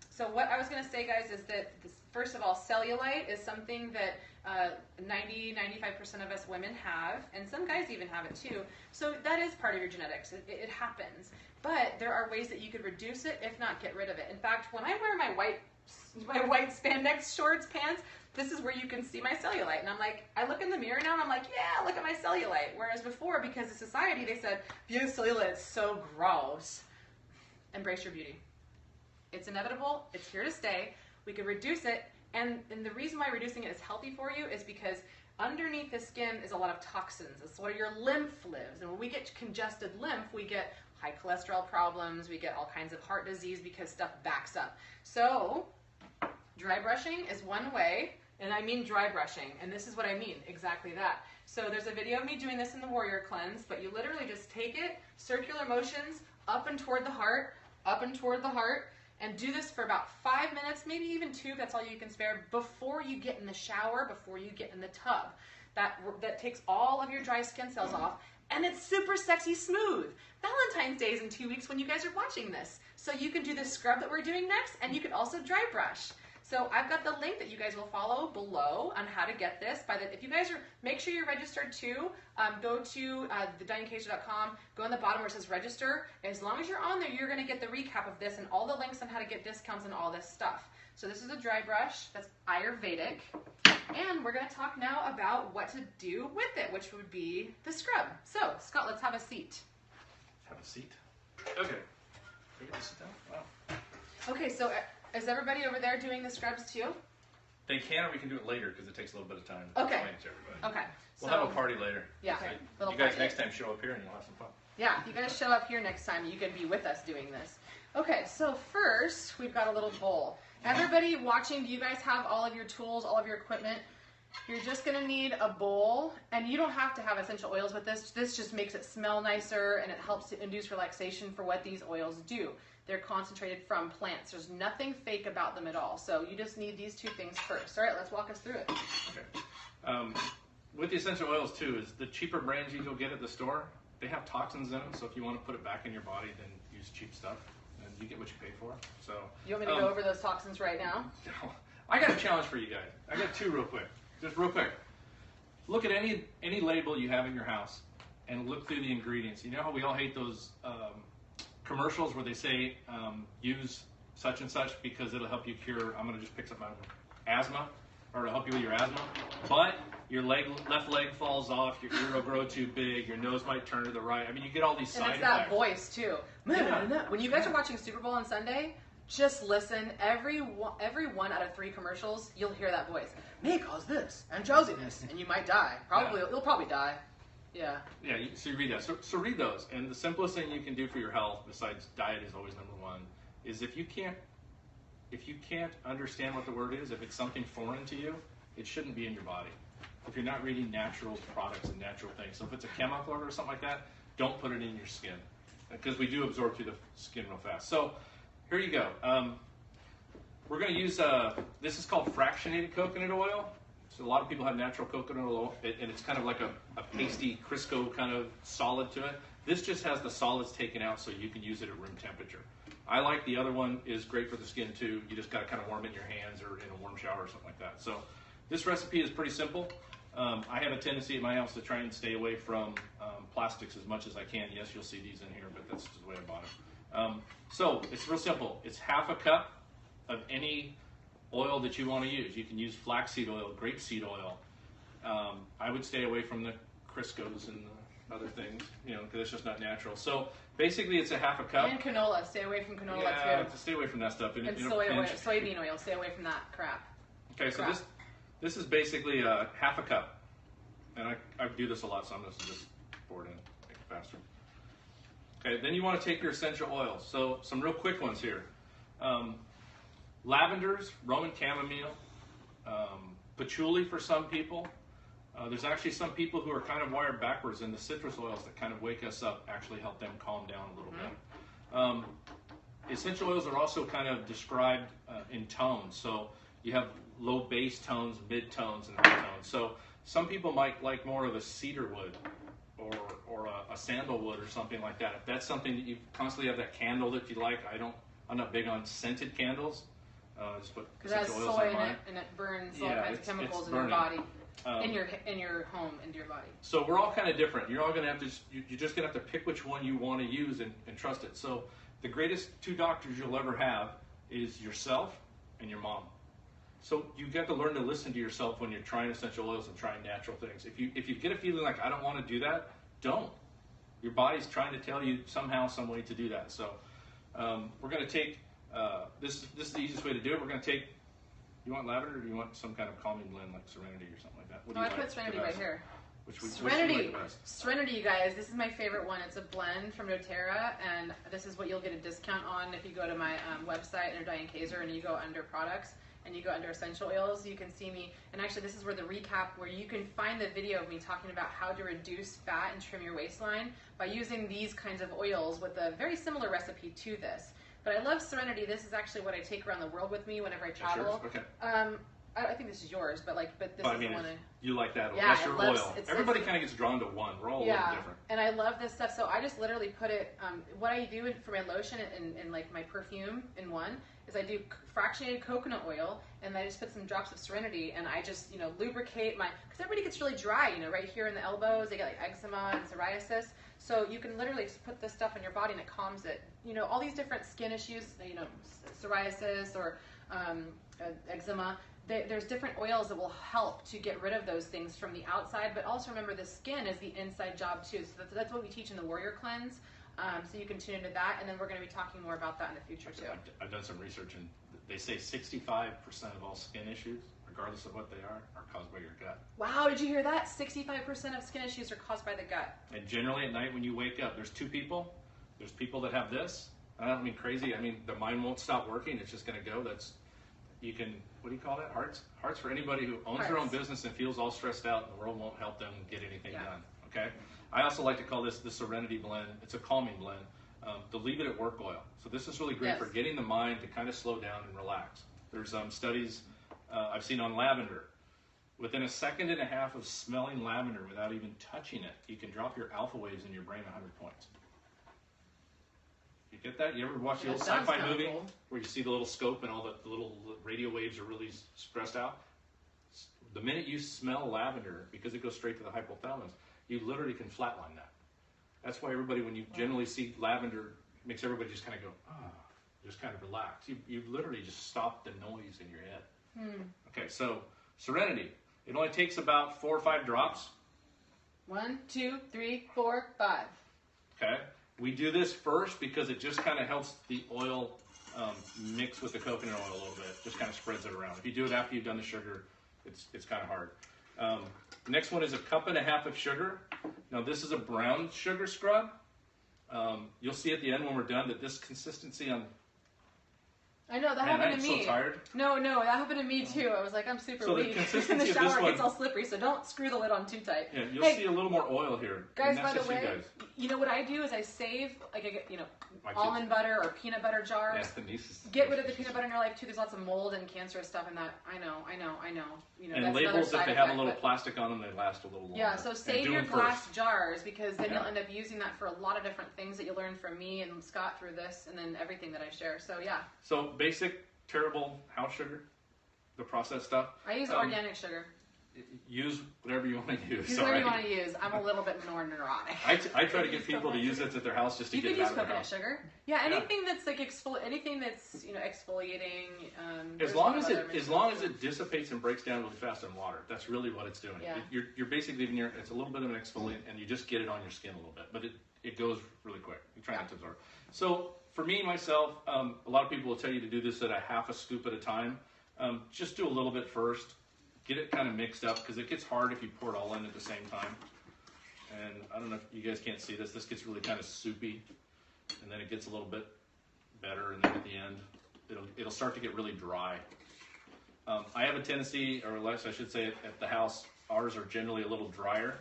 so what I was going to say, guys, is that first of all, cellulite is something that 90–95% of us women have, and some guys even have it too. So that is part of your genetics. It happens, but there are ways that you could reduce it, if not get rid of it. In fact, when I wear my white spandex shorts, pants, this is where you can see my cellulite. And I'm like, I look in the mirror now and I'm like, yeah, look at my cellulite. Whereas before, because of society, they said, if you have cellulite, it's so gross. Embrace your beauty. It's inevitable. It's here to stay. We can reduce it. And the reason why reducing it is healthy for you is because underneath the skin is a lot of toxins. It's where your lymph lives. And when we get congested lymph, we get high cholesterol problems. We get all kinds of heart disease because stuff backs up. So dry brushing is one way. And I mean dry brushing, and this is what I mean, exactly that. So there's a video of me doing this in the Warrior Cleanse, but you literally just take it, circular motions, up and toward the heart, and do this for about 5 minutes, maybe even 2, if that's all you can spare, before you get in the shower, before you get in the tub. That takes all of your dry skin cells off, and it's super sexy smooth. Valentine's Day is in 2 weeks when you guys are watching this. So you can do this scrub that we're doing next, and you can also dry brush. So I've got the link that you guys will follow below on how to get this. If you guys make sure you're registered too. Go to thedianekazer.com. Go on the bottom where it says register. As long as you're on there, you're going to get the recap of this and all the links on how to get discounts and all this stuff. So this is a dry brush that's Ayurvedic. And we're going to talk now about what to do with it, which would be the scrub. So, Scott, let's have a seat. Have a seat. Okay. We get to sit down? Wow. Okay, so is everybody over there doing the scrubs too? They can, or we can do it later because it takes a little bit of time. Okay. To explain it to everybody. Okay. We'll have a party later. Yeah. So you guys next time show up here and you'll have some fun. Yeah, if you guys show up here next time, you can be with us doing this. Okay, so first, we've got a little bowl. Everybody watching, do you guys have all of your tools, all of your equipment? You're just gonna need a bowl, and you don't have to have essential oils with this. This just makes it smell nicer, and it helps to induce relaxation for what these oils do. They're concentrated from plants. There's nothing fake about them at all. So you just need these two things first. All right, let's walk us through it. Okay. With the essential oils too, is the cheaper brands you go get at the store, they have toxins in them, so if you want to put it back in your body, then use cheap stuff, and you get what you pay for. So you want me to go over those toxins right now? No. I got a challenge for you guys. I got two real quick. Just real quick. Look at any label you have in your house and look through the ingredients. You know how we all hate those commercials where they say use such and such because it'll help you cure, I'm going to just pick something out of asthma, or it'll help you with your asthma, but your left leg falls off, your ear will grow too big, your nose might turn to the right. I mean, you get all these side effects. And it's that voice too. Yeah. When you guys are watching Super Bowl on Sunday, just listen. Every one out of 3 commercials, you'll hear that voice. May cause this and drowsiness, and you might die. Probably, you'll probably die. Yeah. Yeah. So you read that. So read those. And the simplest thing you can do for your health, besides diet is always number one, is if you can't understand what the word is, if it's something foreign to you, it shouldn't be in your body. If you're not reading natural products and natural things, so if it's a chemical or something like that, don't put it in your skin, because we do absorb through the skin real fast. So here you go. We're going to use, this is called fractionated coconut oil. So a lot of people have natural coconut oil, and it's kind of like a pasty Crisco kind of solid to it. This just has the solids taken out so you can use it at room temperature. I like the other one, is great for the skin too. You just got to kind of warm it in your hands or in a warm shower or something like that. So this recipe is pretty simple. I have a tendency at my house to try and stay away from plastics as much as I can. Yes, you'll see these in here, but that's just the way I bought them. So it's real simple. It's half a cup of any oil that you want to use. You can use flaxseed oil, grapeseed oil. I would stay away from the Criscos and the other things, because it's just not natural. So basically, it's a half a cup. And canola. Stay away from canola yeah, too. Stay away from that stuff. And soybean oil. Stay away from that crap. Okay, so this is basically half a cup, and I do this a lot, so I'm going to just pour it in, make it faster. Okay, then you want to take your essential oils. So some real quick ones here. Lavenders, Roman chamomile, patchouli for some people. There's actually some people who are kind of wired backwards, and the citrus oils that kind of wake us up actually help them calm down a little bit. Essential oils are also kind of described in tones. So you have low bass tones, mid tones, and high tones. So some people might like more of a cedar wood or a sandalwood or something like that. If that's something that you constantly have that candle that you like, I'm not big on scented candles. Just put essential oils soy on mine. and it burns all kinds of chemicals in your body, in your home, into your body. So we're all kind of different. You're all going to have to, you're just going to have to pick which one you want to use and trust it. So the greatest 2 doctors you'll ever have is yourself and your mom. So you've got to learn to listen to yourself when you're trying essential oils and trying natural things. If you get a feeling like I don't want to do that, don't. Your body's trying to tell you somehow, some way to do that. So we're going to take, this is the easiest way to do it. We're going to take, you want lavender or do you want some kind of calming blend like Serenity or something like that? What do you I like put Serenity right here. Serenity, Serenity, you guys. This is my favorite one. It's a blend from doTERRA, and this is what you'll get a discount on if you go to my website under Diane Kazer and you go under products and you go under essential oils. You can see me, and actually this is where the recap, where you can find the video of me talking about how to reduce fat and trim your waistline by using these kinds of oils with a very similar recipe to this. But I love Serenity. This is actually what I take around the world with me whenever I travel. Okay. I think this is yours, but this is the one. You like that oil. Yeah, that's your oil. Everybody kind of gets drawn to one. We're all a little different. And I love this stuff. So I just literally put it, what I do for my lotion and like my perfume in one is I do fractionated coconut oil, and I just put some drops of Serenity, and I just, lubricate because everybody gets really dry, right here in the elbows. They get like eczema and psoriasis. So you can literally just put this stuff on your body and it calms it. You know, all these different skin issues, you know, psoriasis or eczema, there's different oils that will help to get rid of those things from the outside, but also remember the skin is the inside job too. So that's what we teach in the Warrior Cleanse. So you can tune into that, and then we're going to be talking more about that in the future too. I've done some research, and they say 65% of all skin issues, regardless of what they are caused by your gut. Wow, did you hear that? 65% of skin issues are caused by the gut. And generally at night when you wake up, there's two people. There's people that have this. I don't mean crazy. I mean, the mind won't stop working. It's just going to go. You can, what do you call that? Hearts for anybody who owns their own business and feels all stressed out and the world won't help them get anything done. Okay? I also like to call this the Serenity Blend. It's a calming blend. The Leave It at Work oil. So this is really great for getting the mind to kind of slow down and relax. There's studies I've seen on lavender. Within a second and a half of smelling lavender without even touching it, you can drop your alpha waves in your brain 100 points. You get that? You ever watch the old sci-fi movie where you see the little scope and all the little radio waves are really stressed out? The minute you smell lavender, because it goes straight to the hypothalamus, you literally can flatline that. That's why everybody, when you generally see lavender, makes everybody just kind of go, just kind of relax. You literally just stop the noise in your head. Okay, so Serenity. It only takes about 4 or 5 drops. 1, 2, 3, 4, 5. Okay. We do this first because it just kind of helps the oil mix with the coconut oil a little bit. Just kind of spreads it around. If you do it after you've done the sugar, it's kind of hard. Next one is 1.5 cups of sugar. Now this is a brown sugar scrub. You'll see at the end when we're done that this consistency on... I know, that happened to me. I'm so tired. No, that happened to me too. I was like, I'm super weak. The In the shower, it one, gets all slippery, so don't screw the lid on too tight. Yeah, you'll see a little more oil here. Guys, by the way, you know what I do is I save, like, I get, almond butter or peanut butter jars. Yes, the nieces. Get rid of the peanut butter in your life too. There's lots of mold and cancerous stuff in that. I know. And that's labels, if they have a little plastic on them, they last a little longer. Yeah, so save your glass jars, because then you'll end up using that for a lot of different things that you learn from me and Scott through this, and then everything that I share. So yeah. So basic, terrible house sugar, the processed stuff. I use organic sugar. Use whatever you want to use. Use whatever you want to use. I'm a little bit more neurotic. I try to get people to use it at their house just to get it out of their house. You could use coconut sugar. Yeah, anything that's like anything that's exfoliating. As long as it dissipates and breaks down really fast in water, that's really what it's doing. Yeah. You're basically giving it's a little bit of an exfoliant, and you just get it on your skin a little bit, but it goes really quick. You try not to absorb. So for me myself, a lot of people will tell you to do this at 1/2 scoop at a time. Just do a little bit first. Get it kind of mixed up, because it gets hard if you pour it all in at the same time. And I don't know if you guys can't see this. This gets really kind of soupy, and then it gets a little bit better, and then at the end, it'll start to get really dry. I have a tendency, or less I should say, at the house, ours are generally a little drier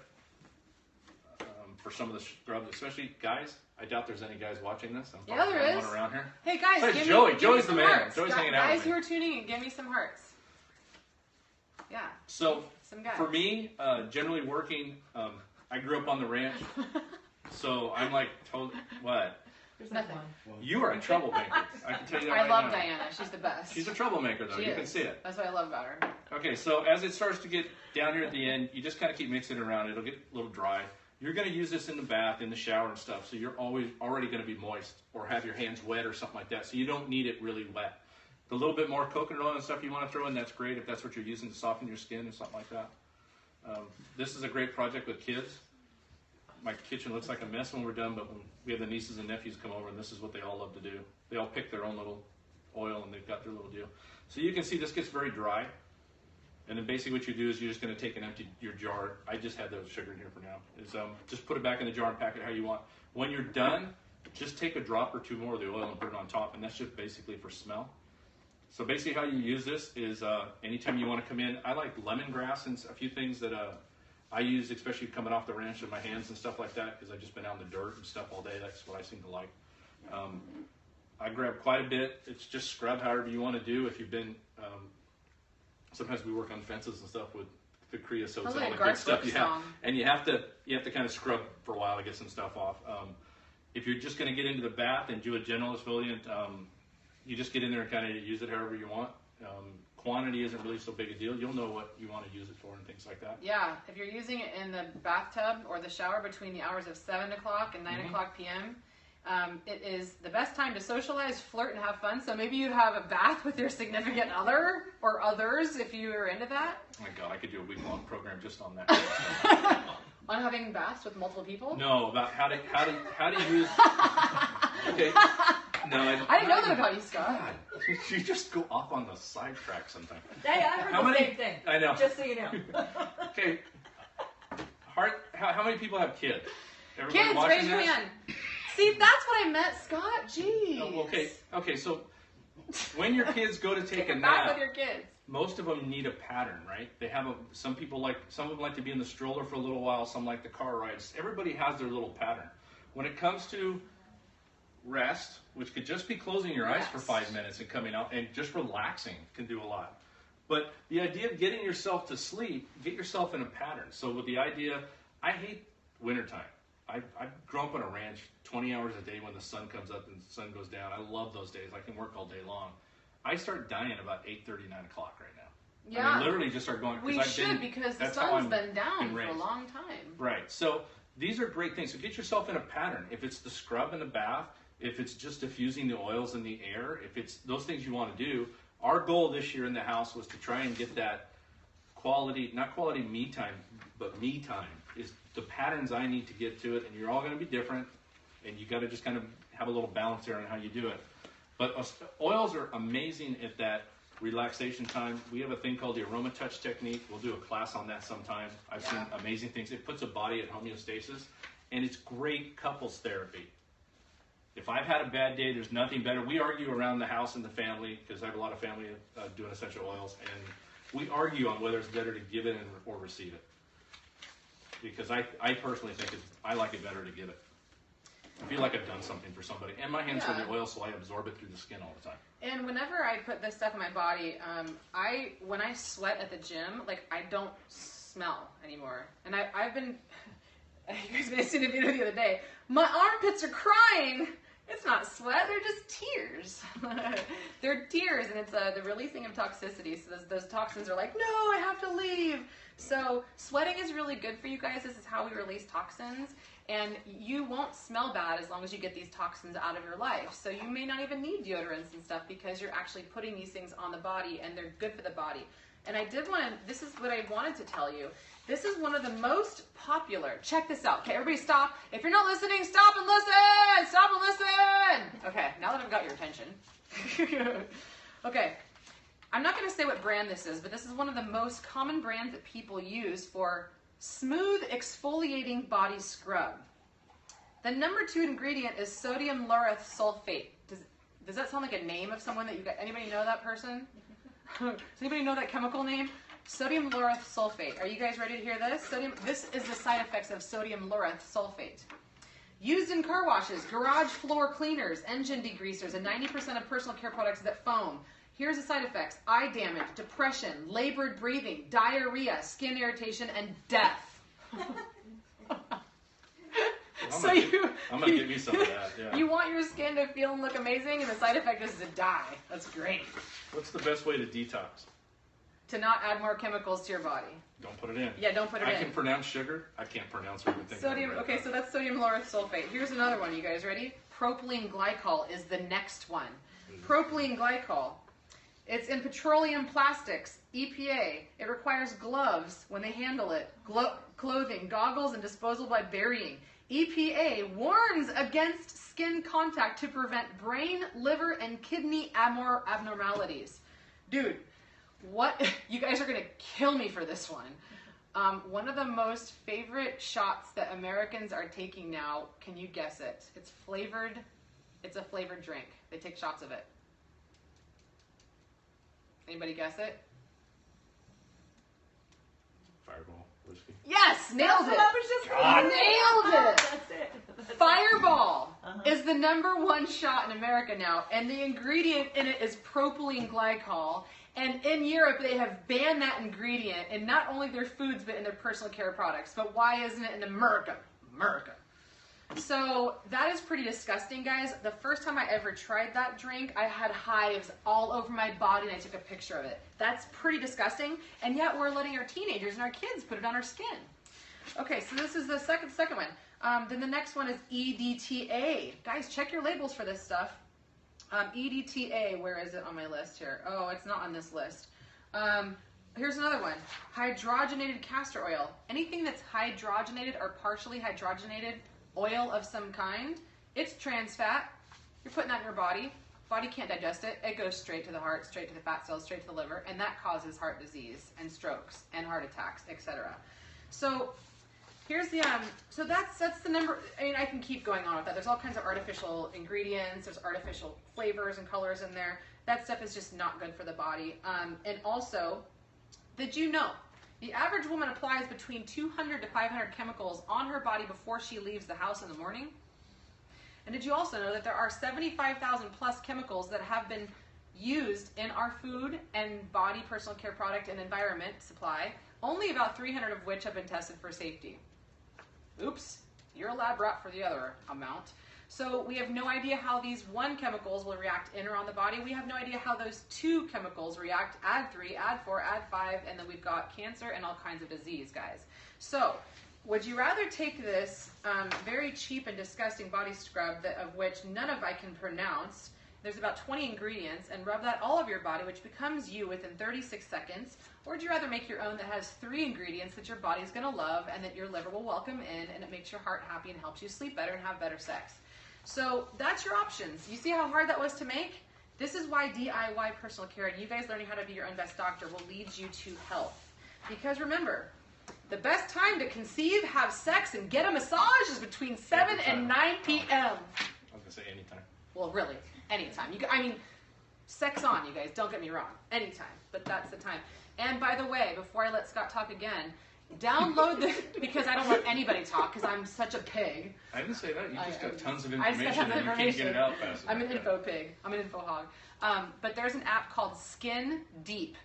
for some of the scrubs, especially guys. I doubt there's any guys watching this. Yeah, there is. Around here. Hey guys, give Joey's the man. Hearts. Joey's hanging out with me. Guys who are tuning in, give me some hearts. Yeah. So for me, generally working, I grew up on the ranch, so I'm like, what? There's nothing. You are a troublemaker. I can tell you that I right love now. Diana. She's the best. She's a troublemaker, though. You can see it. That's what I love about her. Okay, so as it starts to get down here at the end, you just kind of keep mixing it around. It'll get a little dry. You're going to use this in the bath, in the shower and stuff, so you're already going to be moist or have your hands wet or something like that, so you don't need it really wet. The little bit more coconut oil and stuff you want to throw in, that's great if that's what you're using to soften your skin and something like that. This is a great project with kids. My kitchen looks like a mess when we're done, but when we have the nieces and nephews come over, and this is what they all love to do. They all pick their own little oil, and they've got their little deal. So you can see this gets very dry. And then basically what you do is you're just going to take and empty your jar. I just had the sugar in here for now. Just put it back in the jar and pack it how you want. When you're done, just take a drop or two more of the oil and put it on top, and that's just basically for smell. So basically how you use this is anytime you want to come in, I like lemongrass and a few things that I use, especially coming off the ranch with my hands and stuff like that, because I've just been out in the dirt and stuff all day. That's what I seem to like. I grab quite a bit. It's just scrub however you want to do. If you've been, sometimes we work on fences and stuff with the creosote and all the good stuff you have, and you have to kind of scrub for a while to get some stuff off. If you're just going to get into the bath and do a general exfoliant, you just get in there and kind of use it however you want. Quantity isn't really so big a deal. You'll know what you want to use it for and things like that. Yeah, if you're using it in the bathtub or the shower between the hours of 7 o'clock and 9 o'clock p.m., it is the best time to socialize, flirt, and have fun. So maybe you have a bath with your significant other or others if you are into that. Oh my God, I could do a week-long program just on that. On having baths with multiple people? No, about how to use. Okay. No, I didn't know that about you, Scott. God, you just go off on the sidetrack sometimes. Hey, I heard the same thing. I know. Just so you know. Okay. How many people have kids? Everybody Kids, watching raise your this? hand. See, that's what I meant, Scott. Jeez. Oh, okay. So when your kids go to take a bath nap, with your kids. most of them need a pattern, right? They have some of them like to be in the stroller for a little while. Some like the car rides. Everybody has their little pattern. When it comes to rest, which could just be closing your eyes for 5 minutes and coming out, and just relaxing can do a lot. But the idea of getting yourself to sleep, get yourself in a pattern. So with the idea, I hate wintertime. I've grown up on a ranch 20 hours a day when the sun comes up and the sun goes down. I love those days. I can work all day long. I start dying about 8:30, 9 o'clock right now. Yeah. I mean, literally just start going. We should, because the sun's been down for a long time. Right. So these are great things. So get yourself in a pattern. If it's the scrub in the bath, if it's just diffusing the oils in the air, if it's those things you want to do. Our goal this year in the house was to try and get that quality, not quality me time, but me time, is the patterns I need to get to it. And you're all going to be different. And you got to just kind of have a little balance there on how you do it. But oils are amazing at that relaxation time. We have a thing called the aroma touch technique. We'll do a class on that sometime. I've seen amazing things. It puts a body at homeostasis, and it's great couples therapy. If I've had a bad day, there's nothing better. We argue around the house and the family, because I have a lot of family doing essential oils, and we argue on whether it's better to give it or receive it. Because I personally think I like it better to give it. I feel like I've done something for somebody. And my hands are in the oil, so I absorb it through the skin all the time. And whenever I put this stuff in my body, when I sweat at the gym, like, I don't smell anymore. And I've been, you guys may have seen a video the other day, my armpits are crying. It's not sweat, they're just tears. They're tears, and it's the releasing of toxicity. So those toxins are like, no, I have to leave. So sweating is really good for you guys. This is how we release toxins. And you won't smell bad as long as you get these toxins out of your life. So you may not even need deodorants and stuff, because you're actually putting these things on the body, and they're good for the body. And this is what I wanted to tell you. This is one of the most popular. Check this out. Okay, everybody stop. If you're not listening, stop and listen. Stop and listen. Okay, now that I've got your attention. Okay, I'm not going to say what brand this is, but this is one of the most common brands that people use for smooth exfoliating body scrub. The number 2 ingredient is sodium lauryl sulfate. Does that sound like a name of someone that you got? Anybody know that person? Does anybody know that chemical name? Sodium lauryl sulfate. Are you guys ready to hear this? This is the side effects of sodium lauryl sulfate. Used in car washes, garage floor cleaners, engine degreasers, and 90% of personal care products that foam. Here's the side effects: eye damage, depression, labored breathing, diarrhea, skin irritation, and death. I'm going to give you some of that, yeah. You want your skin to feel and look amazing, and the side effect is to die. That's great. What's the best way to detox? To not add more chemicals to your body. Don't put it in. Yeah, don't put it in. I can pronounce sugar. I can't pronounce everything. Sodium. Okay, so that's sodium lauryl sulfate. Here's another one. You guys ready? Propylene glycol is the next one. Propylene glycol. It's in petroleum plastics, EPA. It requires gloves when they handle it, clothing, goggles, and disposal by burying. EPA warns against skin contact to prevent brain, liver, and kidney abnormalities. Dude, what? You guys are going to kill me for this one. One of the most favorite shots that Americans are taking now, can you guess it? It's flavored. It's a flavored drink. They take shots of it. Anybody guess it? Fireball whiskey. Yes, nailed it. I was just Nailed it. That's it. That's Fireball is the number 1 shot in America now, and the ingredient in it is propylene glycol. And in Europe, they have banned that ingredient in not only their foods, but in their personal care products. But why isn't it in America? So that is pretty disgusting, guys. The first time I ever tried that drink, I had hives all over my body, and I took a picture of it. That's pretty disgusting, and yet we're letting our teenagers and our kids put it on our skin. Okay, so this is the second one. Then the next one is EDTA. Guys, check your labels for this stuff. EDTA, where is it on my list here? Oh, it's not on this list. Here's another one, hydrogenated castor oil. Anything that's hydrogenated or partially hydrogenated oil of some kind, it's trans fat. You're putting that in your body. Body can't digest it. It goes straight to the heart, straight to the fat cells, straight to the liver, and that causes heart disease and strokes and heart attacks, etc. So here's the so that's the number. I mean, I can keep going on with that. There's all kinds of artificial ingredients. There's artificial flavors and colors in there. That stuff is just not good for the body. And also, did you know the average woman applies between 200 to 500 chemicals on her body before she leaves the house in the morning? And did you also know that there are 75,000 plus chemicals that have been used in our food and body, personal care product, and environment supply, only about 300 of which have been tested for safety? Oops, you're a lab rat for the other amount. So we have no idea how these one chemicals will react in or on the body. We have no idea how those two chemicals react, add 3, add 4, add 5, and then we've got cancer and all kinds of disease, guys. So would you rather take this very cheap and disgusting body scrub of which none of I can pronounce, there's about 20 ingredients, and rub that all over your body, which becomes you within 36 seconds, or would you rather make your own that has 3 ingredients that your body's going to love and that your liver will welcome in, and it makes your heart happy and helps you sleep better and have better sex? So that's your options. You see how hard that was to make? This is why DIY personal care and you guys learning how to be your own best doctor will lead you to health. Because remember, the best time to conceive, have sex, and get a massage is between 7 and 9 p.m. I was going to say anytime. Well, really, anytime. I mean, sex on, you guys. Don't get me wrong. Anytime. But that's the time. And by the way, before I let Scott talk again, download this, because I don't let anybody talk, because I'm such a pig. I didn't say that. You just got tons of I just got information tons of and you can't get it out fast enough. I'm an info pig. I'm an info hog. But there's an app called Skin Deep.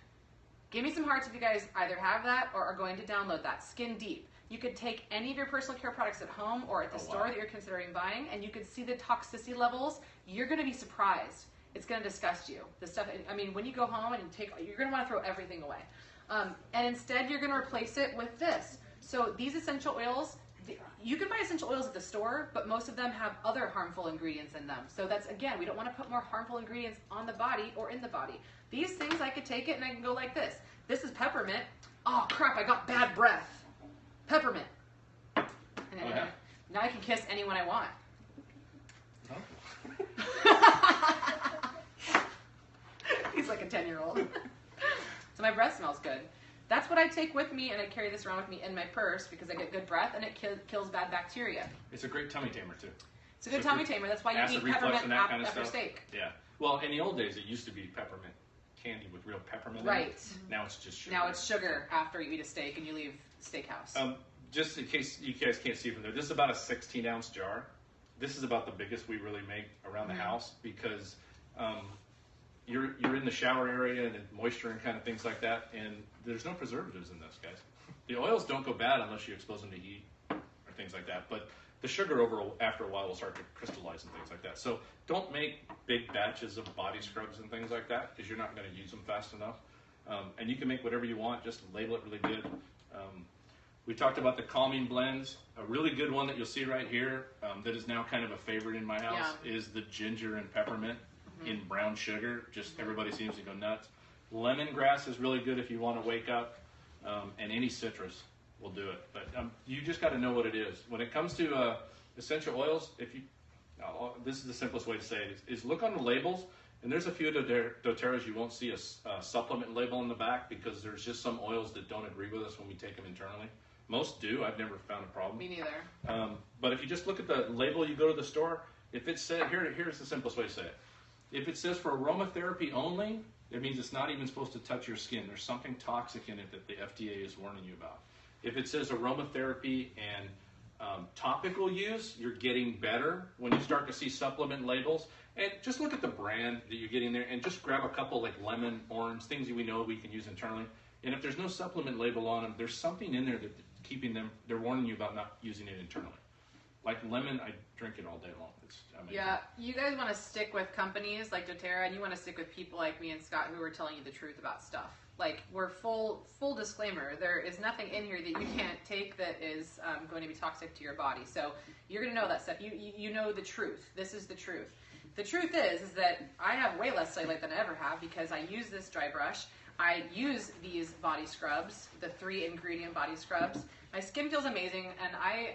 Give me some hearts if you guys either have that or are going to download that. Skin Deep. You could take any of your personal care products at home or at the store that you're considering buying, and you could see the toxicity levels. You're going to be surprised. It's going to disgust you. The stuff. I mean, when you go home and you're going to want to throw everything away. And instead, you're going to replace it with this. So these essential oils, you can buy essential oils at the store, but most of them have other harmful ingredients in them. So that's, again, we don't want to put more harmful ingredients on the body or in the body. These things, I could take it and I can go like this. This is peppermint. Oh, crap, I got bad breath. Peppermint. And then, now I can kiss anyone I want. Oh. He's like a 10-year-old. So my breath smells good. That's what I take with me, and I carry this around with me in my purse because I get good breath, and it kills bad bacteria. It's a great tummy tamer, too. It's a good tummy tamer. That's why you eat peppermint after steak. Yeah. Well, in the old days, it used to be peppermint candy with real peppermint in right. it. Now it's just sugar. Now it's sugar after you eat a steak and you leave steakhouse. Just in case you guys can't see from there, this is about a 16-ounce jar. This is about the biggest we really make around the house because you're in the shower area and moisture and kind of things like that, and there's no preservatives in this, guys. The oils don't go bad unless you expose them to heat or things like that, but the sugar after a while will start to crystallize and things like that. So don't make big batches of body scrubs and things like that because you're not going to use them fast enough. And you can make whatever you want, just label it really good. We talked about the calming blends. A really good one that you'll see right here that is now kind of a favorite in my house is the ginger and peppermint in brown sugar. Just everybody seems to go nuts. Lemongrass is really good if you want to wake up, and any citrus will do it. But you just got to know what it is. When it comes to essential oils, this is the simplest way to say it, is look on the labels, and there's a few doTERRAs you won't see a supplement label in the back because there's just some oils that don't agree with us when we take them internally. Most do. I've never found a problem. Me neither. But if you just look at the label, you go to the store, if it says, here's the simplest way to say it. If it says for aromatherapy only, it means it's not even supposed to touch your skin. There's something toxic in it that the FDA is warning you about. If it says aromatherapy and topical use, you're getting better when you start to see supplement labels. And just look at the brand that you're getting there and just grab a couple like lemon, orange, things that we know we can use internally. And if there's no supplement label on them, there's something in there that they're warning you about not using it internally. Like lemon, I drink it all day long. It's amazing. Yeah, you guys want to stick with companies like doTERRA, and you want to stick with people like me and Scott who are telling you the truth about stuff. Like, we're full disclaimer. There is nothing in here that you can't take that is going to be toxic to your body. So you're going to know that stuff. You know the truth. This is the truth. The truth is that I have way less cellulite than I ever have because I use this dry brush. I use these body scrubs, the 3-ingredient body scrubs. My skin feels amazing, and I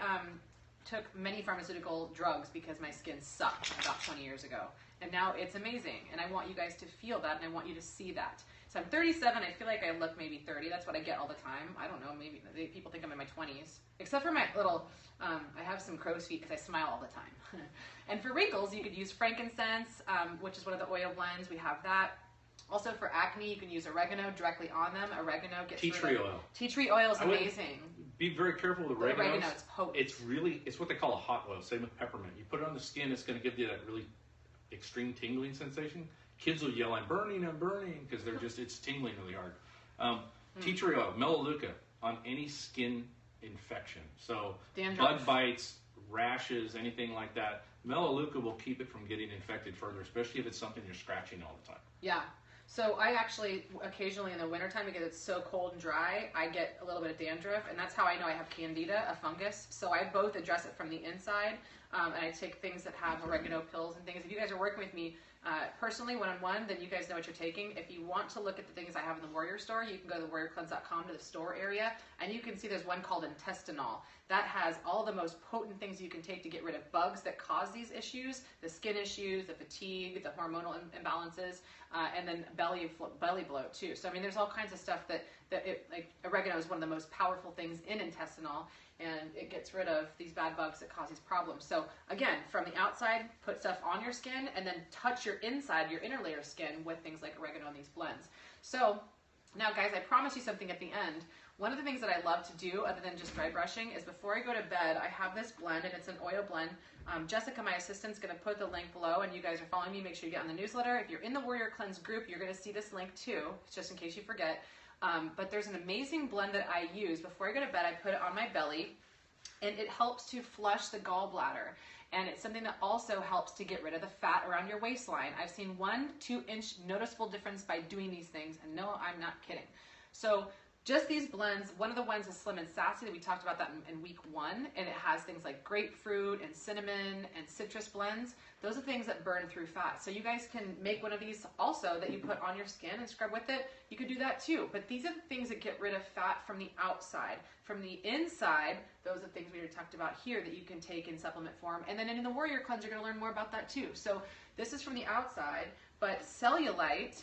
took many pharmaceutical drugs because my skin sucked about 20 years ago. And now it's amazing, and I want you guys to feel that, and I want you to see that. So I'm 37, I feel like I look maybe 30, that's what I get all the time. I don't know, maybe people think I'm in my 20s. Except for my little, I have some crow's feet because I smile all the time. And for wrinkles, you could use frankincense, which is one of the oil blends, we have that. Also for acne, you can use oregano directly on them. Oregano gets tea tree oil. Tea tree oil is amazing. Be very careful with oregano. Oregano, it's potent. It's what they call a hot oil. Same with peppermint. You put it on the skin, it's going to give you that really extreme tingling sensation. Kids will yell, I'm burning, because it's tingling really hard. Tea tree oil, melaleuca, on any skin infection. So dandruff, bug bites, rashes, anything like that. Melaleuca will keep it from getting infected further, especially if it's something you're scratching all the time. Yeah. So I actually, occasionally in the wintertime, because it's so cold and dry, I get a little bit of dandruff, and that's how I know I have candida, a fungus. So I both address it from the inside, and I take things that have oregano pills and things. If you guys are working with me personally, one-on-one, then you guys know what you're taking. If you want to look at the things I have in the Warrior store, you can go to thewarriorcleanse.com to the store area, and you can see there's one called Intestinol. That has all the most potent things you can take to get rid of bugs that cause these issues, the skin issues, the fatigue, the hormonal imbalances, and then belly bloat too. So I mean, there's all kinds of stuff like oregano is one of the most powerful things in Intestinol, and it gets rid of these bad bugs that cause these problems. So again, from the outside, put stuff on your skin, and then touch your inside, your inner layer skin with things like oregano and these blends. So now guys, I promise you something at the end. One of the things that I love to do, other than just dry brushing, is before I go to bed, I have this blend, and it's an oil blend. Jessica, my assistant, is going to put the link below, and you guys are following me. Make sure you get on the newsletter. If you're in the Warrior Cleanse group, you're going to see this link too, just in case you forget. But there's an amazing blend that I use. Before I go to bed, I put it on my belly, and it helps to flush the gallbladder. And it's something that also helps to get rid of the fat around your waistline. I've seen 1-2 inch noticeable difference by doing these things, and no, I'm not kidding. So just these blends, one of the ones is Slim and Sassy, that we talked about that in week 1, and it has things like grapefruit and cinnamon and citrus blends. Those are things that burn through fat. So you guys can make one of these also that you put on your skin and scrub with it. You could do that too. But these are the things that get rid of fat from the outside. From the inside, those are the things we already talked about here that you can take in supplement form. And then in the Warrior Cleanse, you're going to learn more about that too. So this is from the outside, but cellulite,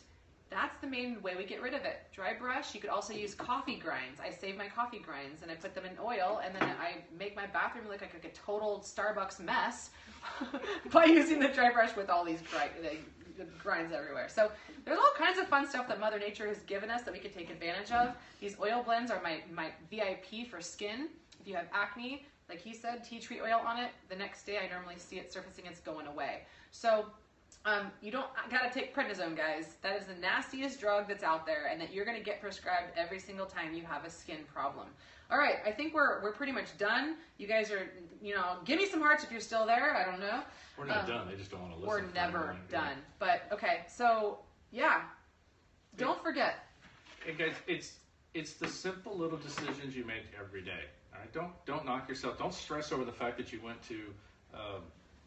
that's the main way we get rid of it. Dry brush. You could also use coffee grinds. I save my coffee grinds and I put them in oil, and then I make my bathroom look like a total Starbucks mess by using the dry brush with all these grinds everywhere. So there's all kinds of fun stuff that Mother Nature has given us that we can take advantage of. These oil blends are my VIP for skin. If you have acne, like he said, tea tree oil on it, the next day I normally see it surfacing, it's going away. So you don't gotta take prednisone, guys. That is the nastiest drug that's out there, and that you're gonna get prescribed every single time you have a skin problem. All right, I think we're pretty much done. You guys are, give me some hearts if you're still there. I don't know. We're not done. They just don't want to listen. We're never done. But okay, so yeah, don't forget. Hey guys, it's the simple little decisions you make every day. All right, don't knock yourself. Don't stress over the fact that you went to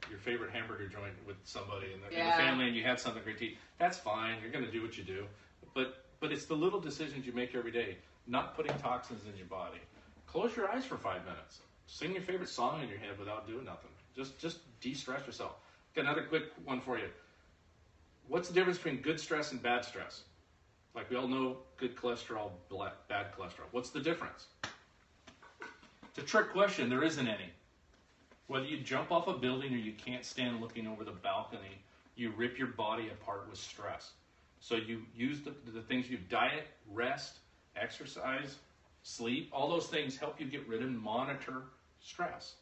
your favorite hamburger joint with somebody in the family and you had something great to eat. That's fine. You're going to do what you do. But it's the little decisions you make every day. Not putting toxins in your body. Close your eyes for 5 minutes. Sing your favorite song in your head without doing nothing. Just de-stress yourself. Got another quick one for you. What's the difference between good stress and bad stress? Like we all know good cholesterol, bad cholesterol. What's the difference? It's a trick question. There isn't any. Whether you jump off a building or you can't stand looking over the balcony, you rip your body apart with stress. So you use the things you diet, rest, exercise, sleep, all those things help you get rid and monitor stress.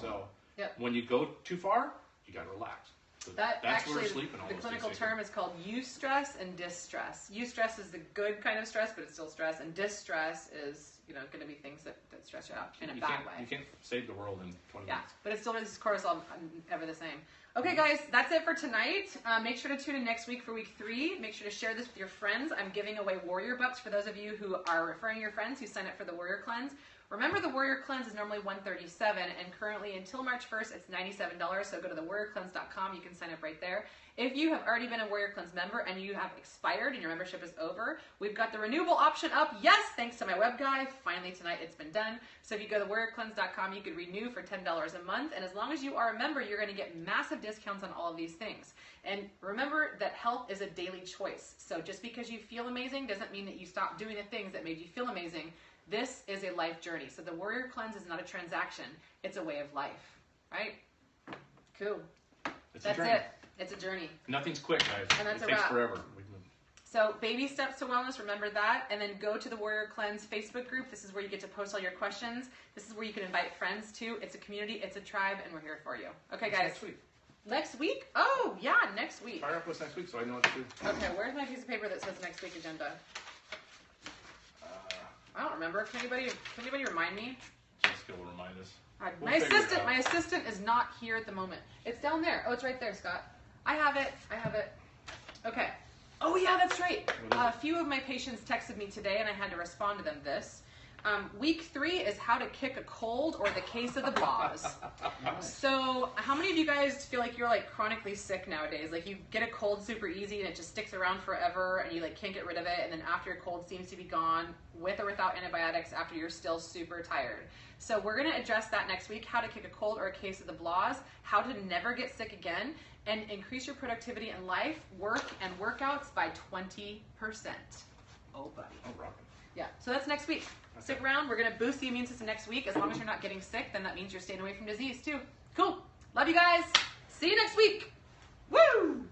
So when you go too far, you got to relax. So That that's actually, where we're sleeping all the those clinical days. term is called eustress and distress. Eustress is the good kind of stress, but it's still stress, and distress is, going to be things that stress you out in a bad way. You can't save the world in 20 Yeah, minutes. but it still is cortisol ever the same. Okay, guys, that's it for tonight. Make sure to tune in next week for week 3. Make sure to share this with your friends. I'm giving away Warrior Bucks for those of you who are referring your friends who sign up for the Warrior Cleanse. Remember, the Warrior Cleanse is normally $137, and currently until March 1st, it's $97. So go to thewarriorcleanse.com. You can sign up right there. If you have already been a Warrior Cleanse member and you have expired and your membership is over, we've got the renewable option up. Yes, thanks to my web guy. Finally, tonight it's been done. So if you go to thewarriorcleanse.com, you could renew for $10 a month. And as long as you are a member, you're going to get massive discounts on all of these things. And remember that health is a daily choice. So just because you feel amazing doesn't mean that you stop doing the things that made you feel amazing. This is a life journey. So the Warrior Cleanse is not a transaction. It's a way of life, right? Cool. That's it. It's a journey. Nothing's quick, guys. And that's it a takes wrap. forever. So baby steps to wellness, remember that. And then go to the Warrior Cleanse Facebook group. This is where you get to post all your questions. This is where you can invite friends too. It's a community, it's a tribe, and we're here for you. Okay, guys. Next week. Next week? Oh, yeah, next week. Fire up what's next week so I know what to do. Okay, where's my piece of paper that says next week agenda? I don't remember. Can anybody remind me? Jessica will remind us. My assistant is not here at the moment. It's down there. Oh, it's right there, Scott. I have it. Okay. Oh yeah, that's right. A few of my patients texted me today, and I had to respond to them this. Week 3 is how to kick a cold or the case of the blahs. So how many of you guys feel like you're like chronically sick nowadays? Like you get a cold super easy and it just sticks around forever and you like can't get rid of it, and then after your cold seems to be gone with or without antibiotics after you're still super tired. So we're going to address that next week, how to kick a cold or a case of the blahs, how to never get sick again, and increase your productivity in life, work, and workouts by 20%. Oh, buddy. Oh, rockin'. Yeah, so that's next week. Stick around. We're going to boost the immune system next week. As long as you're not getting sick, then that means you're staying away from disease too. Cool. Love you guys. See you next week. Woo!